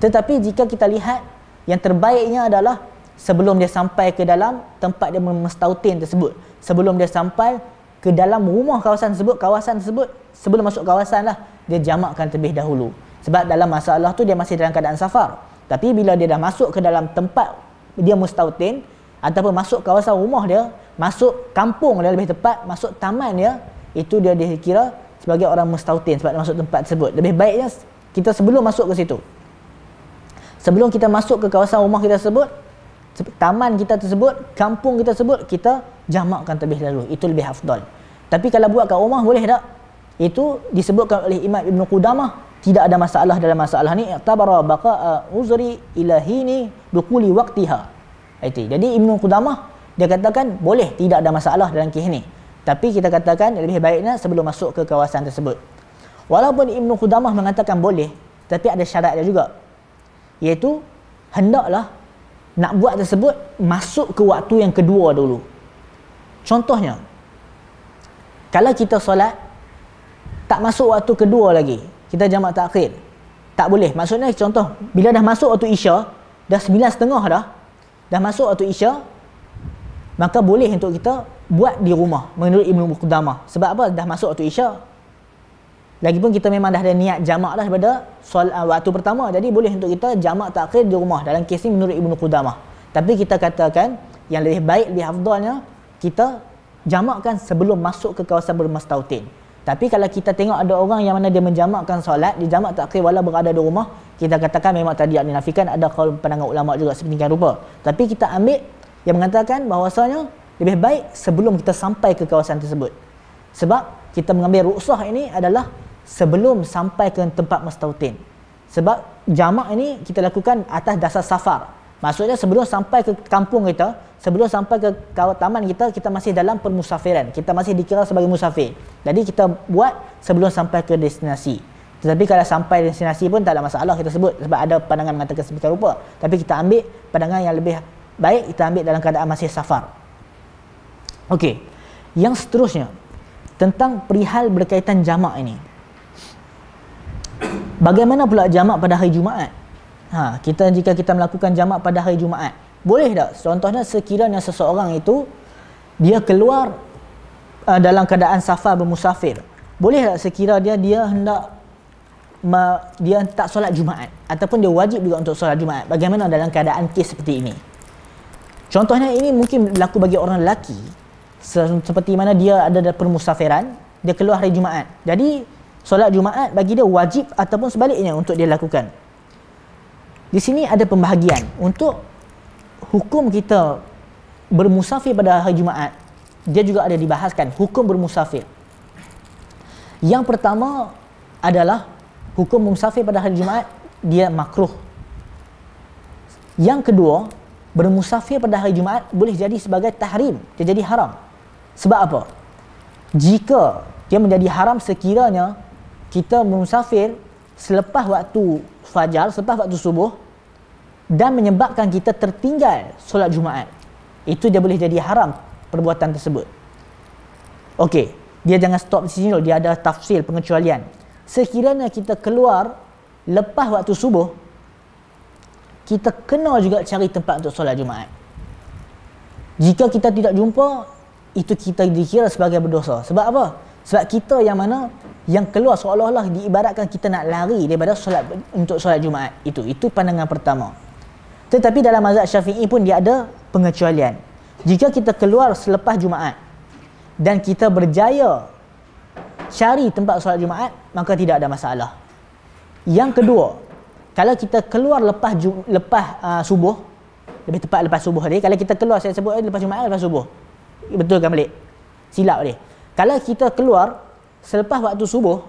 Tetapi jika kita lihat, yang terbaiknya adalah sebelum dia sampai ke dalam tempat dia mustautin tersebut, sebelum dia sampai ke dalam rumah kawasan tersebut, sebelum masuk kawasan lah, dia jamakkan terlebih dahulu. Sebab dalam masalah tu dia masih dalam keadaan safar. Tapi bila dia dah masuk ke dalam tempat dia mustautin, ataupun masuk kawasan rumah dia, masuk kampung dia lebih tepat, masuk taman dia, itu dia dikira sebagai orang mustautin sebab dia masuk tempat tersebut. Lebih baiknya kita sebelum masuk ke situ, sebelum kita masuk ke kawasan rumah kita tersebut, taman kita tersebut, kampung kita tersebut, kita jamakkan terlebih dahulu. Itu lebih afdal. Tapi kalau buat kat rumah boleh tak? Itu disebutkan oleh Imam Ibn Qudamah, tidak ada masalah dalam masalah ni. I'tabara baqa uzri ilahini dukuli waqtiha. Itu. Jadi Ibn Qudamah dia katakan boleh, tidak ada masalah dalam kes ni. Tapi kita katakan lebih baiknya sebelum masuk ke kawasan tersebut. Walaupun Ibn Qudamah mengatakan boleh, tapi ada syarat dia juga. Iaitu hendaklah nak buat tersebut masuk ke waktu yang kedua dulu. Contohnya, kalau kita solat tak masuk waktu kedua lagi, kita jamak takhir, tak boleh. Maksudnya contoh, bila dah masuk waktu Isya, dah 9.30 dah masuk waktu Isya, maka boleh untuk kita buat di rumah menurut Ibnu Qudamah. Sebab apa? Dah masuk waktu Isya. Lagipun kita memang dah ada niat jamak dah daripada waktu pertama, jadi boleh untuk kita jamak takhir di rumah. Dalam kes ni menurut Ibnu Qudamah. Tapi kita katakan yang lebih baik, lebih afdalnya kita jamakkan sebelum masuk ke kawasan bermustautin. Tapi kalau kita tengok ada orang yang mana dia menjamakkan solat, dia jamak takhir wala berada di rumah, kita katakan memang tadi yang dinafikan, ada kaul pandangan ulama juga sedemikian rupa. Tapi kita ambil yang mengatakan bahawasanya lebih baik sebelum kita sampai ke kawasan tersebut. Sebab kita mengambil ruksah ini adalah sebelum sampai ke tempat mustautin. Sebab jamak ini kita lakukan atas dasar safar. Maksudnya sebelum sampai ke kampung kita, sebelum sampai ke taman kita, kita masih dalam permusafiran. Kita masih dikira sebagai musafir. Jadi kita buat sebelum sampai ke destinasi. Tetapi kalau sampai destinasi pun tak ada masalah kita sebut. Sebab ada pandangan mengatakan sedemikian rupa. Tapi kita ambil pandangan yang lebih baik, kita ambil dalam keadaan masih safar. Okey. Yang seterusnya, tentang perihal berkaitan jamak ini. Bagaimana pula jamak pada hari Jumaat? Jika kita melakukan jamak pada hari Jumaat, boleh tak? Contohnya sekiranya seseorang itu dia keluar dalam keadaan safar bermusafir, boleh tak sekira dia hendak dia tak solat Jumaat ataupun dia wajib juga untuk solat Jumaat? Bagaimana dalam keadaan kes seperti ini? Contohnya ini mungkin berlaku bagi orang lelaki, seperti mana dia ada dalam permusafiran, dia keluar hari Jumaat. Jadi solat Jumaat bagi dia wajib ataupun sebaliknya untuk dia lakukan. Di sini ada pembahagian untuk hukum kita bermusafir pada hari Jumaat. Dia juga ada dibahaskan hukum bermusafir. Yang pertama adalah hukum bermusafir pada hari Jumaat, dia makruh. Yang kedua, bermusafir pada hari Jumaat boleh jadi sebagai tahrim, dia jadi haram. Sebab apa? Jika dia menjadi haram sekiranya kita bermusafir selepas waktu fajar, selepas waktu subuh, dan menyebabkan kita tertinggal solat Jumaat, itu dia boleh jadi haram perbuatan tersebut. Okey, dia jangan stop di sini dulu, dia ada tafsir pengecualian. Sekiranya kita keluar lepas waktu subuh, kita kena juga cari tempat untuk solat Jumaat. Jika kita tidak jumpa, itu kita dikira sebagai berdosa. Sebab apa? Sebab kita yang mana yang keluar seolah-olah diibaratkan kita nak lari daripada solat untuk solat Jumaat. Itu pandangan pertama. Tetapi dalam mazhab Syafi'i pun dia ada pengecualian. Jika kita keluar selepas Jumaat dan kita berjaya cari tempat solat Jumaat, maka tidak ada masalah. Yang kedua, kalau kita keluar lepas subuh, lebih tepat lepas subuh tadi, kalau kita keluar, saya sebut lepas Jumaat, lepas subuh. Betul kan balik? Silap dia. Kalau kita keluar selepas waktu subuh,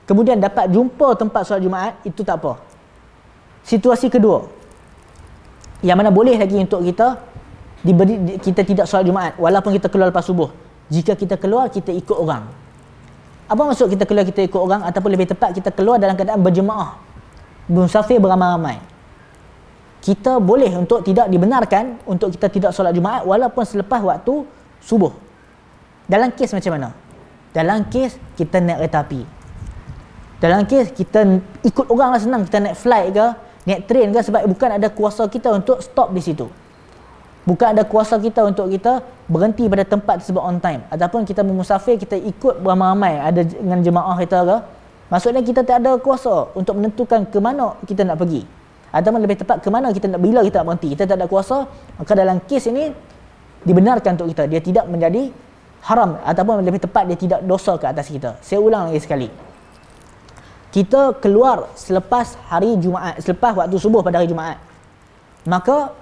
kemudian dapat jumpa tempat solat Jumaat, itu tak apa. Situasi kedua, yang mana boleh lagi untuk kita kita tidak solat Jumaat walaupun kita keluar lepas subuh. jika kita keluar kita ikut orang. Apa maksud kita keluar kita ikut orang, ataupun lebih tepat kita keluar dalam keadaan berjemaah, bermusafir beramai-ramai? Kita boleh untuk tidak dibenarkan untuk kita tidak solat Jumaat walaupun selepas waktu subuh. Dalam kes macam mana? Dalam kes kita naik kereta api, dalam kes kita ikut orang lah, senang, kita naik flight ke, naik train ke, sebab bukan ada kuasa kita untuk stop di situ, bukan ada kuasa kita untuk kita berhenti pada tempat tersebut on time. Ataupun kita bermusafir, kita ikut beramai-ramai ada dengan jemaah kita ke, maksudnya kita tak ada kuasa untuk menentukan ke mana kita nak pergi, ataupun lebih tepat ke mana kita nak, bila kita nak berhenti, kita tak ada kuasa. Maka dalam kes ini dibenarkan untuk kita, dia tidak menjadi haram, ataupun lebih tepat dia tidak dosa ke atas kita. Saya ulang lagi sekali, kita keluar selepas hari Jumaat, selepas waktu subuh pada hari Jumaat, maka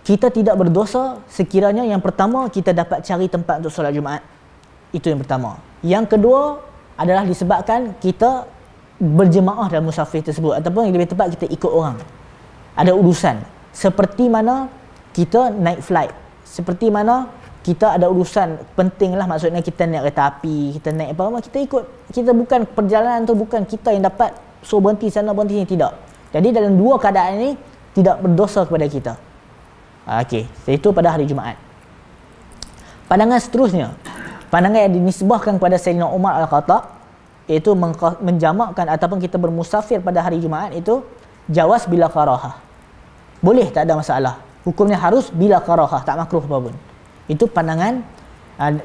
kita tidak berdosa sekiranya yang pertama kita dapat cari tempat untuk solat Jumaat. Itu yang pertama. Yang kedua adalah disebabkan kita berjemaah dalam musafir tersebut, ataupun yang lebih tepat kita ikut orang, ada urusan, seperti mana kita naik flight, seperti mana kita ada urusan penting lah, maksudnya kita naik kereta api, kita naik apa, kita ikut. Kita bukan, perjalanan tu bukan kita yang dapat so berhenti sana berhenti sini, tidak. Jadi dalam dua keadaan ini tidak berdosa kepada kita. Okey, itu pada hari Jumaat. Pandangan seterusnya, pandangan yang dinisbahkan kepada Sayyidina Umar Al-Khattab, iaitu menjamakkan ataupun kita bermusafir pada hari Jumaat itu jawaz bila karahah. Boleh, tak ada masalah. Hukumnya harus bila karahah, tak makruh apapun. Itu pandangan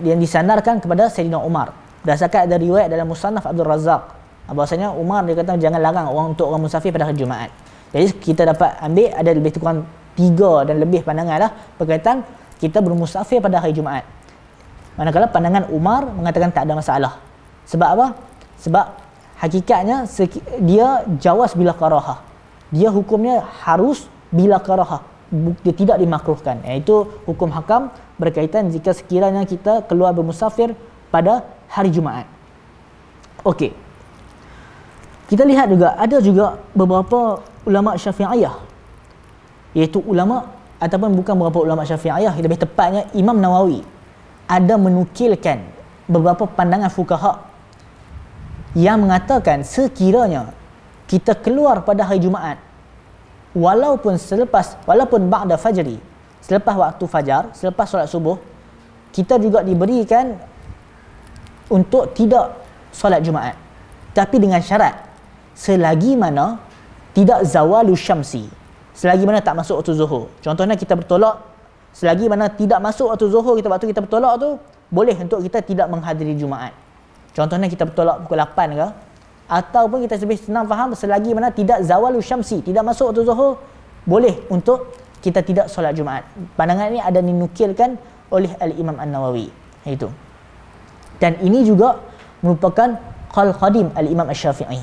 yang disandarkan kepada Sayyidina Umar. Berdasarkan ada riwayat dalam Musannaf Abdul Razak, bahwasanya Umar dia kata jangan larang untuk orang musafir pada hari Jumaat. Jadi kita dapat ambil ada lebih kurang 3 dan lebih pandangan lah berkaitan kita bermusafir pada hari Jumaat. Manakala pandangan Umar mengatakan tak ada masalah. Sebab apa? Sebab hakikatnya dia jawaz bila karahah. Dia hukumnya harus bila karahah. Dia tidak dimakruhkan. Iaitu hukum hakam berkaitan jika sekiranya kita keluar bermusafir pada hari Jumaat. Okey. Kita lihat juga ada juga beberapa ulama Syafi'iyah, iaitu ulama ataupun bukan beberapa ulama Syafi'iyah, lebih tepatnya Imam Nawawi ada menukilkan beberapa pandangan fuqaha yang mengatakan sekiranya kita keluar pada hari Jumaat walaupun ba'da fajri, selepas waktu fajar, selepas solat subuh, kita juga diberikan untuk tidak solat Jumaat, tapi dengan syarat selagi mana tidak zawalu syamsi, selagi mana tak masuk waktu zuhur. Contohnya kita bertolak, selagi mana tidak masuk waktu zuhur, waktu kita bertolak tu boleh untuk kita tidak menghadiri Jumaat. Contohnya kita bertolak pukul 8 ke, ataupun kita lebih senang faham, selagi mana tidak zawalu syamsi, tidak masuk waktu zuhur, boleh untuk kita tidak solat Jumaat. Pandangan ini ada dinukilkan oleh Al-Imam An-Nawawi. Itu. Dan ini juga merupakan qaul qadim Al-Imam Asy-Syafi'i.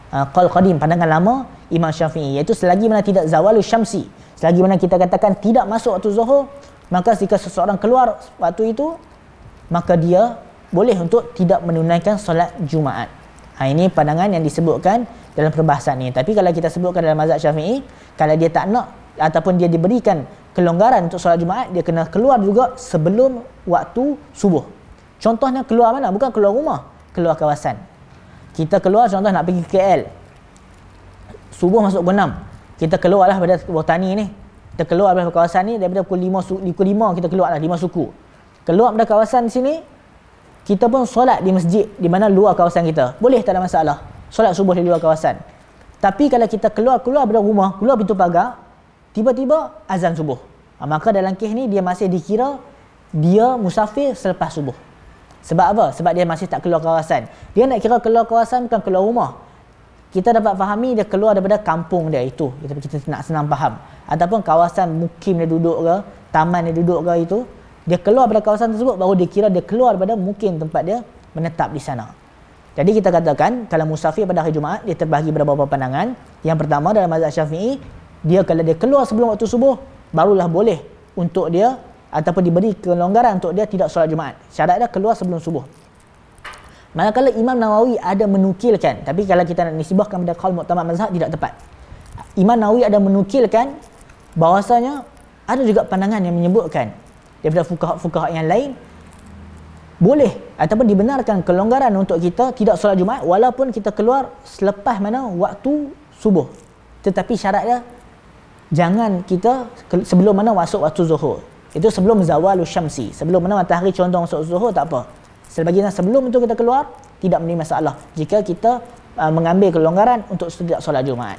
Qaul qadim, pandangan lama Imam Syafi'i, iaitu selagi mana tidak zawalu syamsi, selagi mana kita katakan tidak masuk waktu zuhur, maka jika seseorang keluar waktu itu, maka dia boleh untuk tidak menunaikan solat Jumaat. Ini pandangan yang disebutkan dalam perbahasan ini. Tapi kalau kita sebutkan dalam mazhab Syafi'i, kalau dia tak nak ataupun dia diberikan kelonggaran untuk solat Jumaat, dia kena keluar juga sebelum waktu subuh. Contohnya keluar mana? Bukan keluar rumah, keluar kawasan. Kita keluar contoh nak pergi KL, subuh masuk pukul 6, kita keluarlah pada Botani ni, kita keluar dari kawasan ni daripada pukul 5 kita keluar lah, 5 suku. Keluar pada kawasan sini, kita pun solat di masjid di mana luar kawasan kita. Boleh, tak ada masalah. Solat subuh di luar kawasan. Tapi kalau kita keluar dari rumah, keluar pintu pagar, tiba-tiba azan subuh, maka dalam kes ni dia masih dikira dia musafir selepas subuh. Sebab apa? Sebab dia masih tak keluar kawasan. Dia nak kira keluar kawasan bukan keluar rumah. Kita dapat fahami dia keluar daripada kampung dia itu. Kita nak senang faham. Ataupun kawasan mukim dia duduk ke, taman dia duduk ke itu. Dia keluar daripada kawasan tersebut, baru dia kira dia keluar daripada mukim tempat dia menetap di sana. Jadi kita katakan kalau musafir pada hari Jumaat, dia terbahagi beberapa pandangan. Yang pertama dalam mazhab Syafi'i, dia kalau dia keluar sebelum waktu subuh, barulah boleh untuk dia ataupun diberi kelonggaran untuk dia tidak solat Jumaat. Syarat dia keluar sebelum subuh. Manakala Imam Nawawi ada menukilkan, tapi kalau kita nak nisbahkan pada qaul mu'tamad mazhab tidak tepat. Imam Nawawi ada menukilkan bahawasanya ada juga pandangan yang menyebutkan daripada fuqaha yang lain, boleh ataupun dibenarkan kelonggaran untuk kita tidak solat Jumaat walaupun kita keluar selepas mana waktu subuh. Tetapi syaratnya jangan kita sebelum mana masuk waktu zuhur. Itu sebelum zawalus syamsi. Sebelum mana matahari condong masuk zuhur tak apa. Sebagian sebelum itu kita keluar tidak menjadi masalah jika kita mengambil kelonggaran untuk tidak solat Jumaat.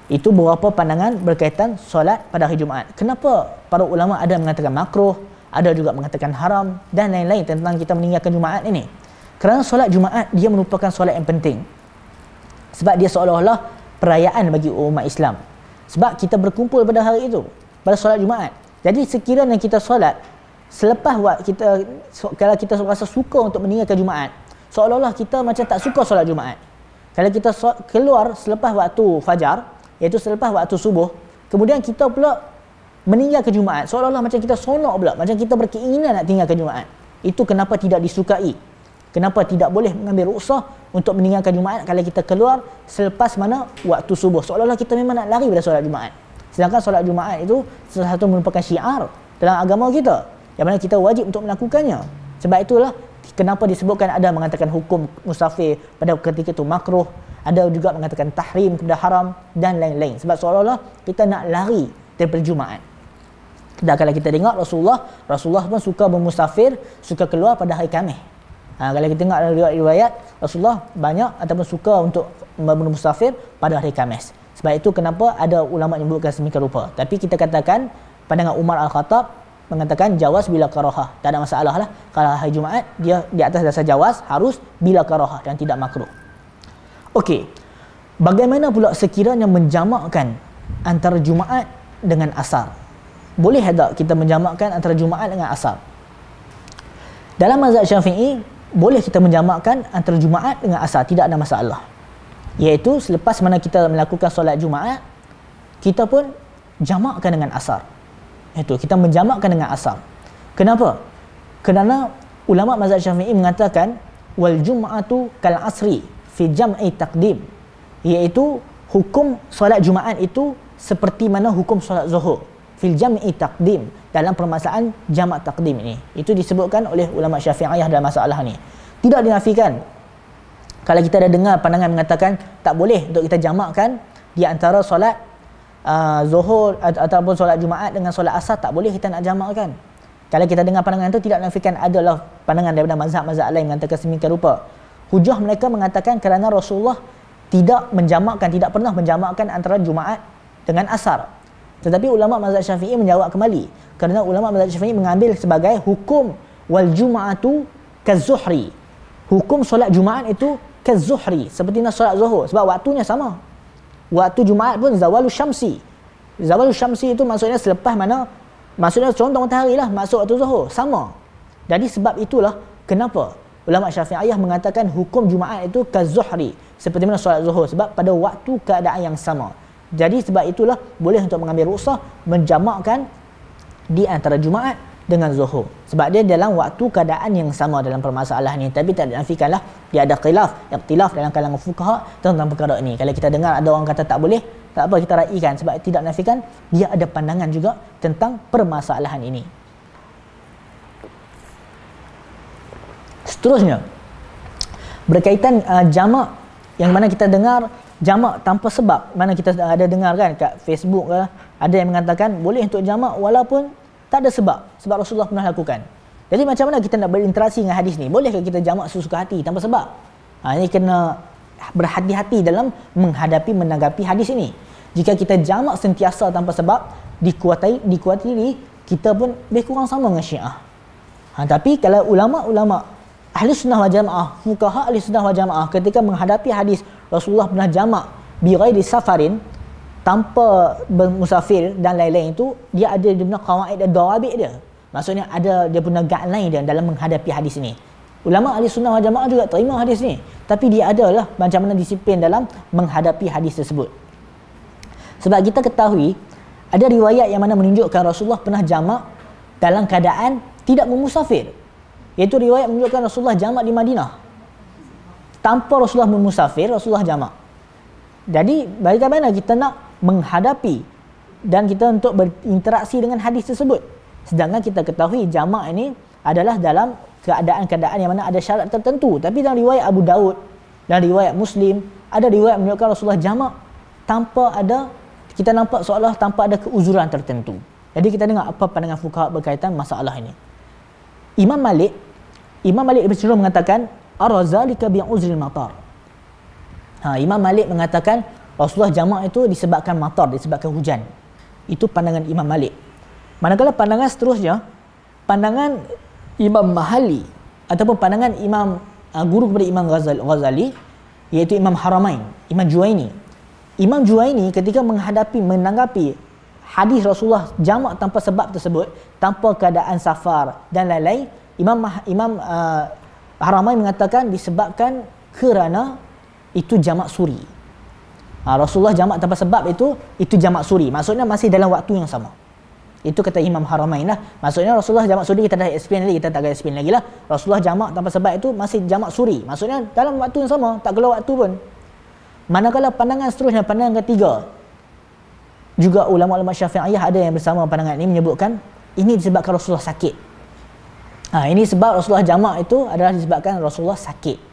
Itu beberapa pandangan berkaitan solat pada hari Jumaat. Kenapa para ulama ada mengatakan makruh, ada juga mengatakan haram dan lain-lain tentang kita meninggalkan Jumaat ini? Kerana solat Jumaat dia merupakan solat yang penting. Sebab dia seolah-olah perayaan bagi umat Islam. Sebab kita berkumpul pada hari itu, pada solat Jumaat. Jadi sekiranya kita solat selepas kita, kalau kita rasa suka untuk meninggalkan Jumaat, seolah-olah kita macam tak suka solat Jumaat. Kalau kita keluar selepas waktu fajar, iaitu selepas waktu subuh, kemudian kita pula meninggalkan Jumaat, seolah-olah macam kita sonok pula, macam kita berkeinginan nak tinggalkan Jumaat. Itu kenapa tidak disukai. Kenapa tidak boleh mengambil rukhsah untuk meninggalkan Jumaat kalau kita keluar selepas mana waktu subuh, seolah-olah kita memang nak lari pada solat Jumaat. Sedangkan solat Jumaat itu salah satu merupakan syiar dalam agama kita, yang mana kita wajib untuk melakukannya. Sebab itulah kenapa disebutkan ada mengatakan hukum musafir pada ketika itu makruh, ada juga mengatakan tahrim kepada haram dan lain-lain. Sebab seolah-olah kita nak lari daripada Jumaat. Dan kalau kita tengok Rasulullah pun suka bermusafir, suka keluar pada hari Khamis. Kalau kita tengok riwayat Rasulullah banyak ataupun suka untuk bermusafir pada hari Khamis. Sebab itu kenapa ada ulama yang menyebutkan sedemikian rupa. Tapi kita katakan pandangan Umar Al-Khattab mengatakan jawaz bila karahah. Tak ada masalah lah. Kalau hari Jumaat dia di atas dasar jawaz, harus bila karahah dan tidak makruh. Okey. Bagaimana pula sekiranya menjamakkan antara Jumaat dengan Asar? Boleh tak kita menjamakkan antara Jumaat dengan Asar? Dalam mazhab Syafi'i, boleh kita menjamakkan antara Jumaat dengan Asar, tidak ada masalah. Iaitu selepas mana kita melakukan solat Jumaat, kita pun jamakkan dengan Asar. Itu kita menjamakkan dengan Asar. Kenapa? Kerana ulama mazhab Syafi'i mengatakan wal jum'atu kal asri fi jam'i taqdim, iaitu hukum solat Jumaat itu seperti mana hukum solat Zuhur fil jam'i taqdim, dalam permasalahan jamak taqdim ini. Itu disebutkan oleh ulama Syafi'iyah dalam masalah ni. Tidak dinafikan. Kalau kita ada dengar pandangan mengatakan tak boleh untuk kita jamakkan di antara solat Zuhur ataupun solat Jumaat dengan solat Asar, tak boleh kita nak jamakkan. Kalau kita dengar pandangan itu, tidak dinafikan adalah pandangan daripada mazhab-mazhab lain mengatakan sedemikian rupa. Hujah mereka mengatakan kerana Rasulullah tidak pernah menjamakkan antara Jumaat dengan Asar. Tetapi ulama mazhab Syafi'i menjawab kembali, kerana ulama mazhab Syafi'i mengambil sebagai hukum wal jum'atu kazuhri. Hukum solat Jumaat itu kazuhri, seperti solat Zuhur, sebab waktunya sama. Waktu Jumaat pun zawalus syamsi. Zawalus syamsi itu maksudnya selepas mana, maksudnya condong matahari lah masuk waktu Zuhur, sama. Jadi sebab itulah kenapa ulama Syafi'iyah mengatakan hukum Jumaat itu kazuhri, seperti mana solat Zuhur, sebab pada waktu keadaan yang sama. Jadi sebab itulah boleh untuk mengambil rukhsah menjamakkan di antara Jumaat dengan Zuhur, sebab dia dalam waktu keadaan yang sama dalam permasalahan ini. Tapi tak dinafikanlah dia ada ikhtilaf dalam kalangan fuqaha tentang perkara ini. Kalau kita dengar ada orang kata tak boleh, tak apa, kita raikan, sebab tidak dinafikan dia ada pandangan juga tentang permasalahan ini. Seterusnya berkaitan jamak, yang mana kita dengar jamak tanpa sebab. Mana kita ada dengar kan kat Facebook ke, ada yang mengatakan boleh untuk jamak walaupun tak ada sebab Rasulullah pernah lakukan. Jadi macam mana kita nak berinteraksi dengan hadis ni? Bolehkah kita jamak sesuka hati tanpa sebab? Ini kena berhati-hati dalam menanggapi hadis ini. Jika kita jamak sentiasa tanpa sebab, dikuatiri kita pun lebih kurang sama dengan Syiah. Tapi kalau ulama-ulama ahli sunnah wal jamaah, fuqaha ahli sunnah wal jamaah, ketika menghadapi hadis Rasulullah pernah jamak bi ghairi safarin, tanpa bermusafir dan lain-lain, itu dia ada dia punya qawaid dan dawabit dia. Maksudnya ada dia punya guideline dia dalam menghadapi hadis ini. Ulama ahli sunnah wal jamaah juga terima hadis ni, tapi dia adalah macam mana disiplin dalam menghadapi hadis tersebut. Sebab kita ketahui ada riwayat yang mana menunjukkan Rasulullah pernah jamak dalam keadaan tidak bermusafir. Iaitu riwayat menunjukkan Rasulullah jamak di Madinah. Tanpa Rasulullah bermusafir, Rasulullah jamak. Jadi bagaimana kita nak menghadapi dan kita untuk berinteraksi dengan hadis tersebut? Sedangkan kita ketahui jamak ini adalah dalam keadaan-keadaan yang mana ada syarat tertentu. Tapi dalam riwayat Abu Daud dan riwayat Muslim, ada riwayat menunjukkan Rasulullah jamak tanpa ada, kita nampak seolah tanpa ada keuzuran tertentu. Jadi kita dengar apa pandangan fuqaha berkaitan masalah ini. Imam Malik lebih cenderung mengatakan arazalika bi'uzril matar. Imam Malik mengatakan Rasulullah jamak itu disebabkan matar, disebabkan hujan. Itu pandangan Imam Malik. Manakala pandangan seterusnya, pandangan Imam Mahali ataupun pandangan guru kepada Imam Ghazali, iaitu Imam Haramain, Imam Juwaini. Imam Juwaini ketika menanggapi hadis Rasulullah jamak tanpa sebab tersebut, tanpa keadaan safar dan lain-lain, Imam Haramain mengatakan disebabkan kerana itu jamak suri. Rasulullah jamak tanpa sebab itu jamak suri. Maksudnya masih dalam waktu yang sama. Itu kata Imam Haramain lah. Maksudnya Rasulullah jamak suri kita dah explain lagi, kita tak akan explain lagi lah. Rasulullah jamak tanpa sebab itu masih jamak suri. Maksudnya dalam waktu yang sama, tak keluar waktu pun. Manakala pandangan seterusnya, pandangan ketiga, juga ulama-ulama Syafi'iyah ada yang bersama pandangan ini menyebutkan ini disebabkan Rasulullah sakit. Ini sebab Rasulullah jamak itu adalah disebabkan Rasulullah sakit.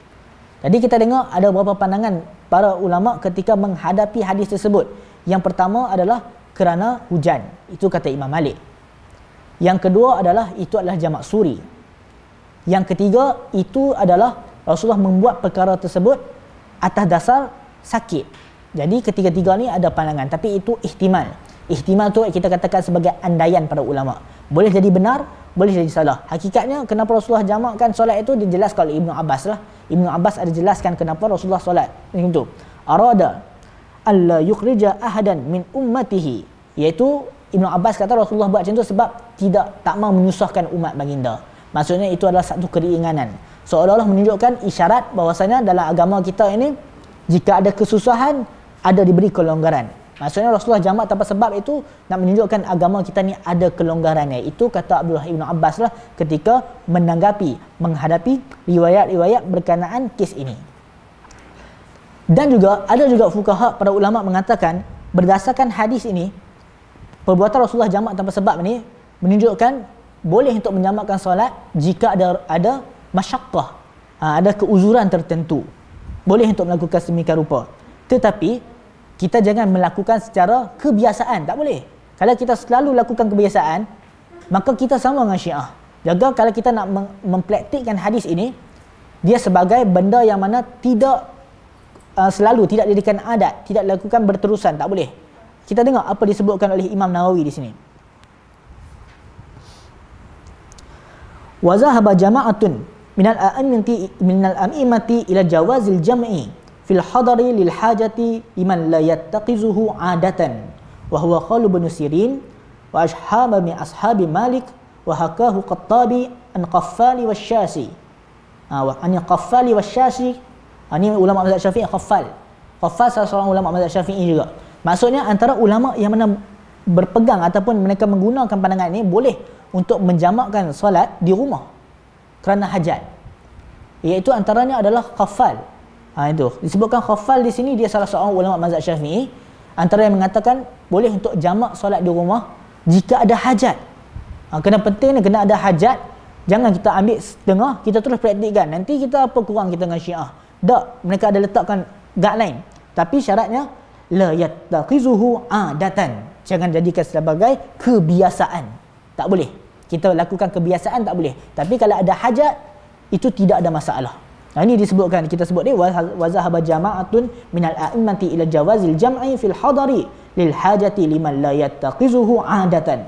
Jadi kita dengar ada beberapa pandangan para ulama ketika menghadapi hadis tersebut. Yang pertama adalah kerana hujan. Itu kata Imam Malik. Yang kedua adalah itu adalah jamak suri. Yang ketiga itu adalah Rasulullah membuat perkara tersebut atas dasar sakit. Jadi ketiga-tiga ni ada pandangan, tapi itu ihtimal. Ihtimal tu kita katakan sebagai andaian para ulama. Boleh jadi benar, boleh jadi salah. Hakikatnya kenapa Rasulullah jamakkan solat itu dijelaskan oleh Ibnu Abbas lah. Ibnu Abbas ada jelaskan kenapa Rasulullah solat macam tu. Arada alla yukhrija ahadan min ummatihi, iaitu Ibnu Abbas kata Rasulullah buat macam tu sebab tak mahu menyusahkan umat baginda. Maksudnya itu adalah satu keringanan. Seolah-olah menunjukkan isyarat bahawasanya dalam agama kita ini jika ada kesusahan ada diberi kelonggaran. Maksudnya Rasulullah jamak tanpa sebab itu nak menunjukkan agama kita ni ada kelonggarannya. Itu kata Abdullah Ibn Abbas lah ketika menghadapi riwayat-riwayat berkenaan kes ini. Dan juga ada juga fuqaha para ulama mengatakan berdasarkan hadis ini, perbuatan Rasulullah jamak tanpa sebab ini menunjukkan boleh untuk menjamakkan solat jika ada masyaqqah, ada keuzuran tertentu. Boleh untuk melakukan sedemikian rupa. Tetapi kita jangan melakukan secara kebiasaan, tak boleh. Kalau kita selalu lakukan kebiasaan, maka kita sama dengan Syiah. Jaga kalau kita nak mempraktikkan hadis ini, dia sebagai benda yang mana tidak selalu, tidak jadikan adat, tidak dilakukan berterusan, tak boleh. Kita dengar apa disebutkan oleh Imam Nawawi di sini. Wa zahaba jama'atun minal a'imati ila jawazil jam'i fil hadari lil hajati liman la yattaqizuhu adatan wa huwa qalu ibn Sirin wa ashhaba min ashabi Malik wa hakahu Qattabi an Qaffali wasyasi. Qaffali wasyasi, ini ulama mazhab Syafi'i. Qaffal salah seorang ulama mazhab Syafi'i juga. Maksudnya antara ulama yang mana berpegang ataupun mereka menggunakan pandangan ini boleh untuk menjamakkan solat di rumah kerana hajat, iaitu antaranya adalah Qaffal. Itu disebutkan Qaffal di sini dia salah seorang ulama mazhab Syafi'i, antara yang mengatakan boleh untuk jamak solat di rumah jika ada hajat. Kena penting ni, kena ada hajat. Jangan kita ambil setengah kita terus praktikkan, nanti kita apa kurang kita dengan Syiah. Tak, mereka ada letakkan guideline, tapi syaratnya la yattaqizuhu adatan, jangan jadikan sebagai kebiasaan. Tak boleh kita lakukan kebiasaan, tak boleh. Tapi kalau ada hajat itu tidak ada masalah. Ini disebutkan, kita sebut ni wa zahaba jama'atun minal a'immati ila jawazil jam'i fil hadari lil hajati liman la yattaqizuhu adatan.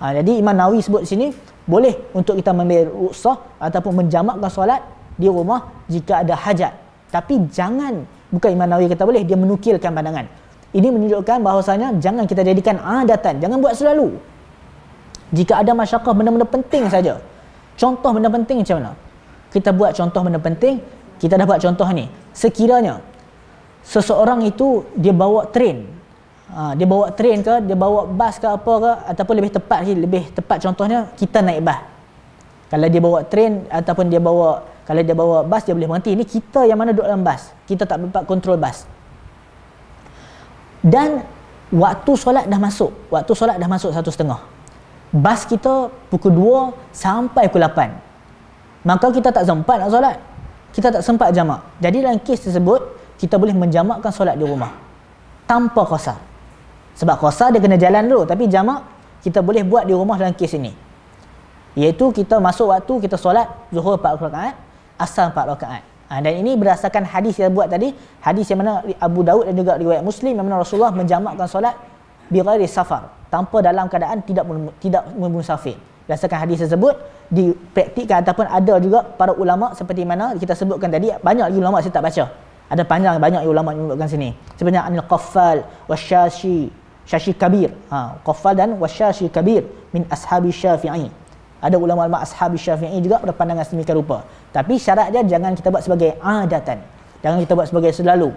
Jadi Imam Nawawi sebut sini boleh untuk kita mengambil rukhsah ataupun menjamakkan solat di rumah jika ada hajat. Tapi jangan, bukan Imam Nawawi kata boleh, dia menukilkan pandangan. Ini menunjukkan bahawasanya jangan kita jadikan adatan, jangan buat selalu. Jika ada masyaqqah, benda-benda penting saja. Contoh benda penting macam mana? Kita buat contoh benda penting, kita dah buat contoh ni. Sekiranya seseorang itu dia bawa train, dia bawa train ke, dia bawa bas ke apa ke, ataupun lebih tepat contohnya kita naik bas. Kalau dia bawa train ataupun kalau dia bawa bas, dia boleh berhenti. Ini kita yang mana duduk dalam bas, kita tak dapat kontrol bas. Dan waktu solat dah masuk 1:30. Bas kita pukul 2 sampai pukul 8. maka kita tak sempat nak solat. Kita tak sempat jamak. Jadi dalam kes tersebut, kita boleh menjamakkan solat di rumah tanpa qasar. Sebab qasar dia kena jalan dulu, tapi jamak kita boleh buat di rumah dalam kes ini. Iaitu kita masuk waktu, kita solat zuhur 4 rakaat, asar 4 rakaat. Dan ini berdasarkan hadis yang buat tadi, hadis yang mana Abu Daud dan juga riwayat Muslim yang mana Rasulullah menjamakkan solat bi ghairi safar, tanpa dalam keadaan tidak bermusafir. Berdasarkan hadis tersebut dipraktikkan ataupun ada juga para ulama seperti mana kita sebutkan tadi. Banyak lagi ulama saya tak baca. Ada banyak ulama yang menyebutkan sini. Sebenarnya Anil Qaffal wasyashi kabir. Qaffal dan wasyashi kabir min ashabi Syafi'i. Ada ulama-ulama ashabi Syafi'i juga berpandangan sedemikian rupa. Tapi syarat dia jangan kita buat sebagai adatan. Jangan kita buat sebagai selalu.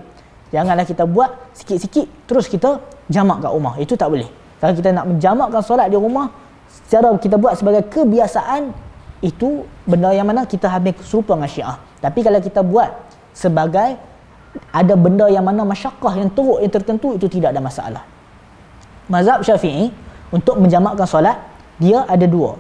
Janganlah kita buat sikit-sikit terus kita jamak kat rumah. Itu tak boleh. Kalau kita nak menjamakkan solat di rumah secara kita buat sebagai kebiasaan, itu benda yang mana kita habis serupa dengan Syiah. Tapi kalau kita buat sebagai ada benda yang mana masyaqqah yang teruk yang tertentu, itu tidak ada masalah. Mazhab Syafi'i untuk menjamakkan solat dia ada dua,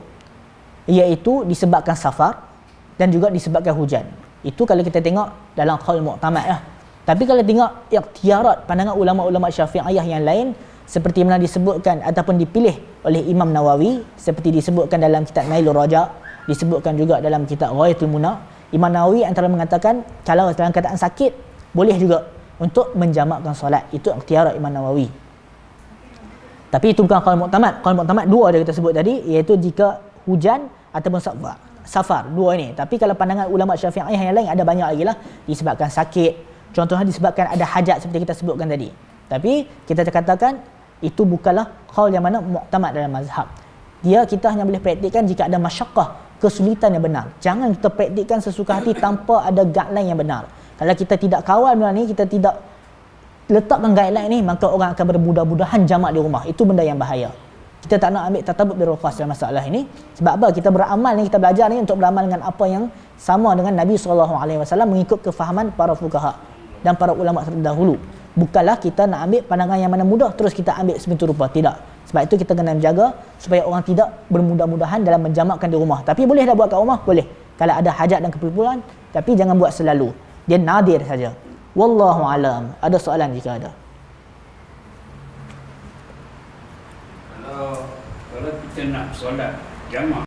iaitu disebabkan safar dan juga disebabkan hujan. Itu kalau kita tengok dalam qaul mu'tamad lah. Tapi kalau tengok ikhtiarat pandangan ulama-ulama Syafi'iyah yang lain, seperti mana disebutkan ataupun dipilih oleh Imam Nawawi, seperti disebutkan dalam kitab Nailur Raja, disebutkan juga dalam kitab Ghayatul Muna. Imam Nawawi antara mengatakan kalau dalam keadaan sakit boleh juga untuk menjamakkan solat. Itu ikhtiarat Imam Nawawi. Tapi itu bukan qaul mu'tamad. Qaul mu'tamad dua dia kita sebut tadi, iaitu jika hujan ataupun safar, dua ini. Tapi kalau pandangan ulama Syafi'iyah yang lain ada banyak lagi lah, disebabkan sakit, contohnya disebabkan ada hajat seperti kita sebutkan tadi. Tapi kita katakan itu bukanlah qaul yang mana mu'tamad dalam mazhab. Kita hanya boleh praktikkan jika ada masyaqqah, kesulitan yang benar. Jangan kita praktikkan sesuka hati tanpa ada guideline yang benar. Kalau kita tidak kawal benda ni, kita tidak letakkan guideline ni, maka orang akan bermudah-mudahan jamak di rumah. Itu benda yang bahaya. Kita tak nak ambil tatabut birruqas dalam masalah ini. Sebab apa? Kita beramal ni, kita belajar ni untuk beramal dengan apa yang sama dengan Nabi SAW, mengikut kefahaman para fuqaha dan para ulama terdahulu. Bukanlah kita nak ambil pandangan yang mana mudah terus kita ambil sebegitu rupa. Tidak. Sebab itu kita kena menjaga supaya orang tidak bermudah-mudahan dalam menjamakkan di rumah. Tapi boleh dah buat kat rumah? Boleh. Kalau ada hajat dan keperluan, tapi jangan buat selalu. Dia nadir saja. Wallahu alam. Ada soalan jika ada. Kalau kita nak solat jamak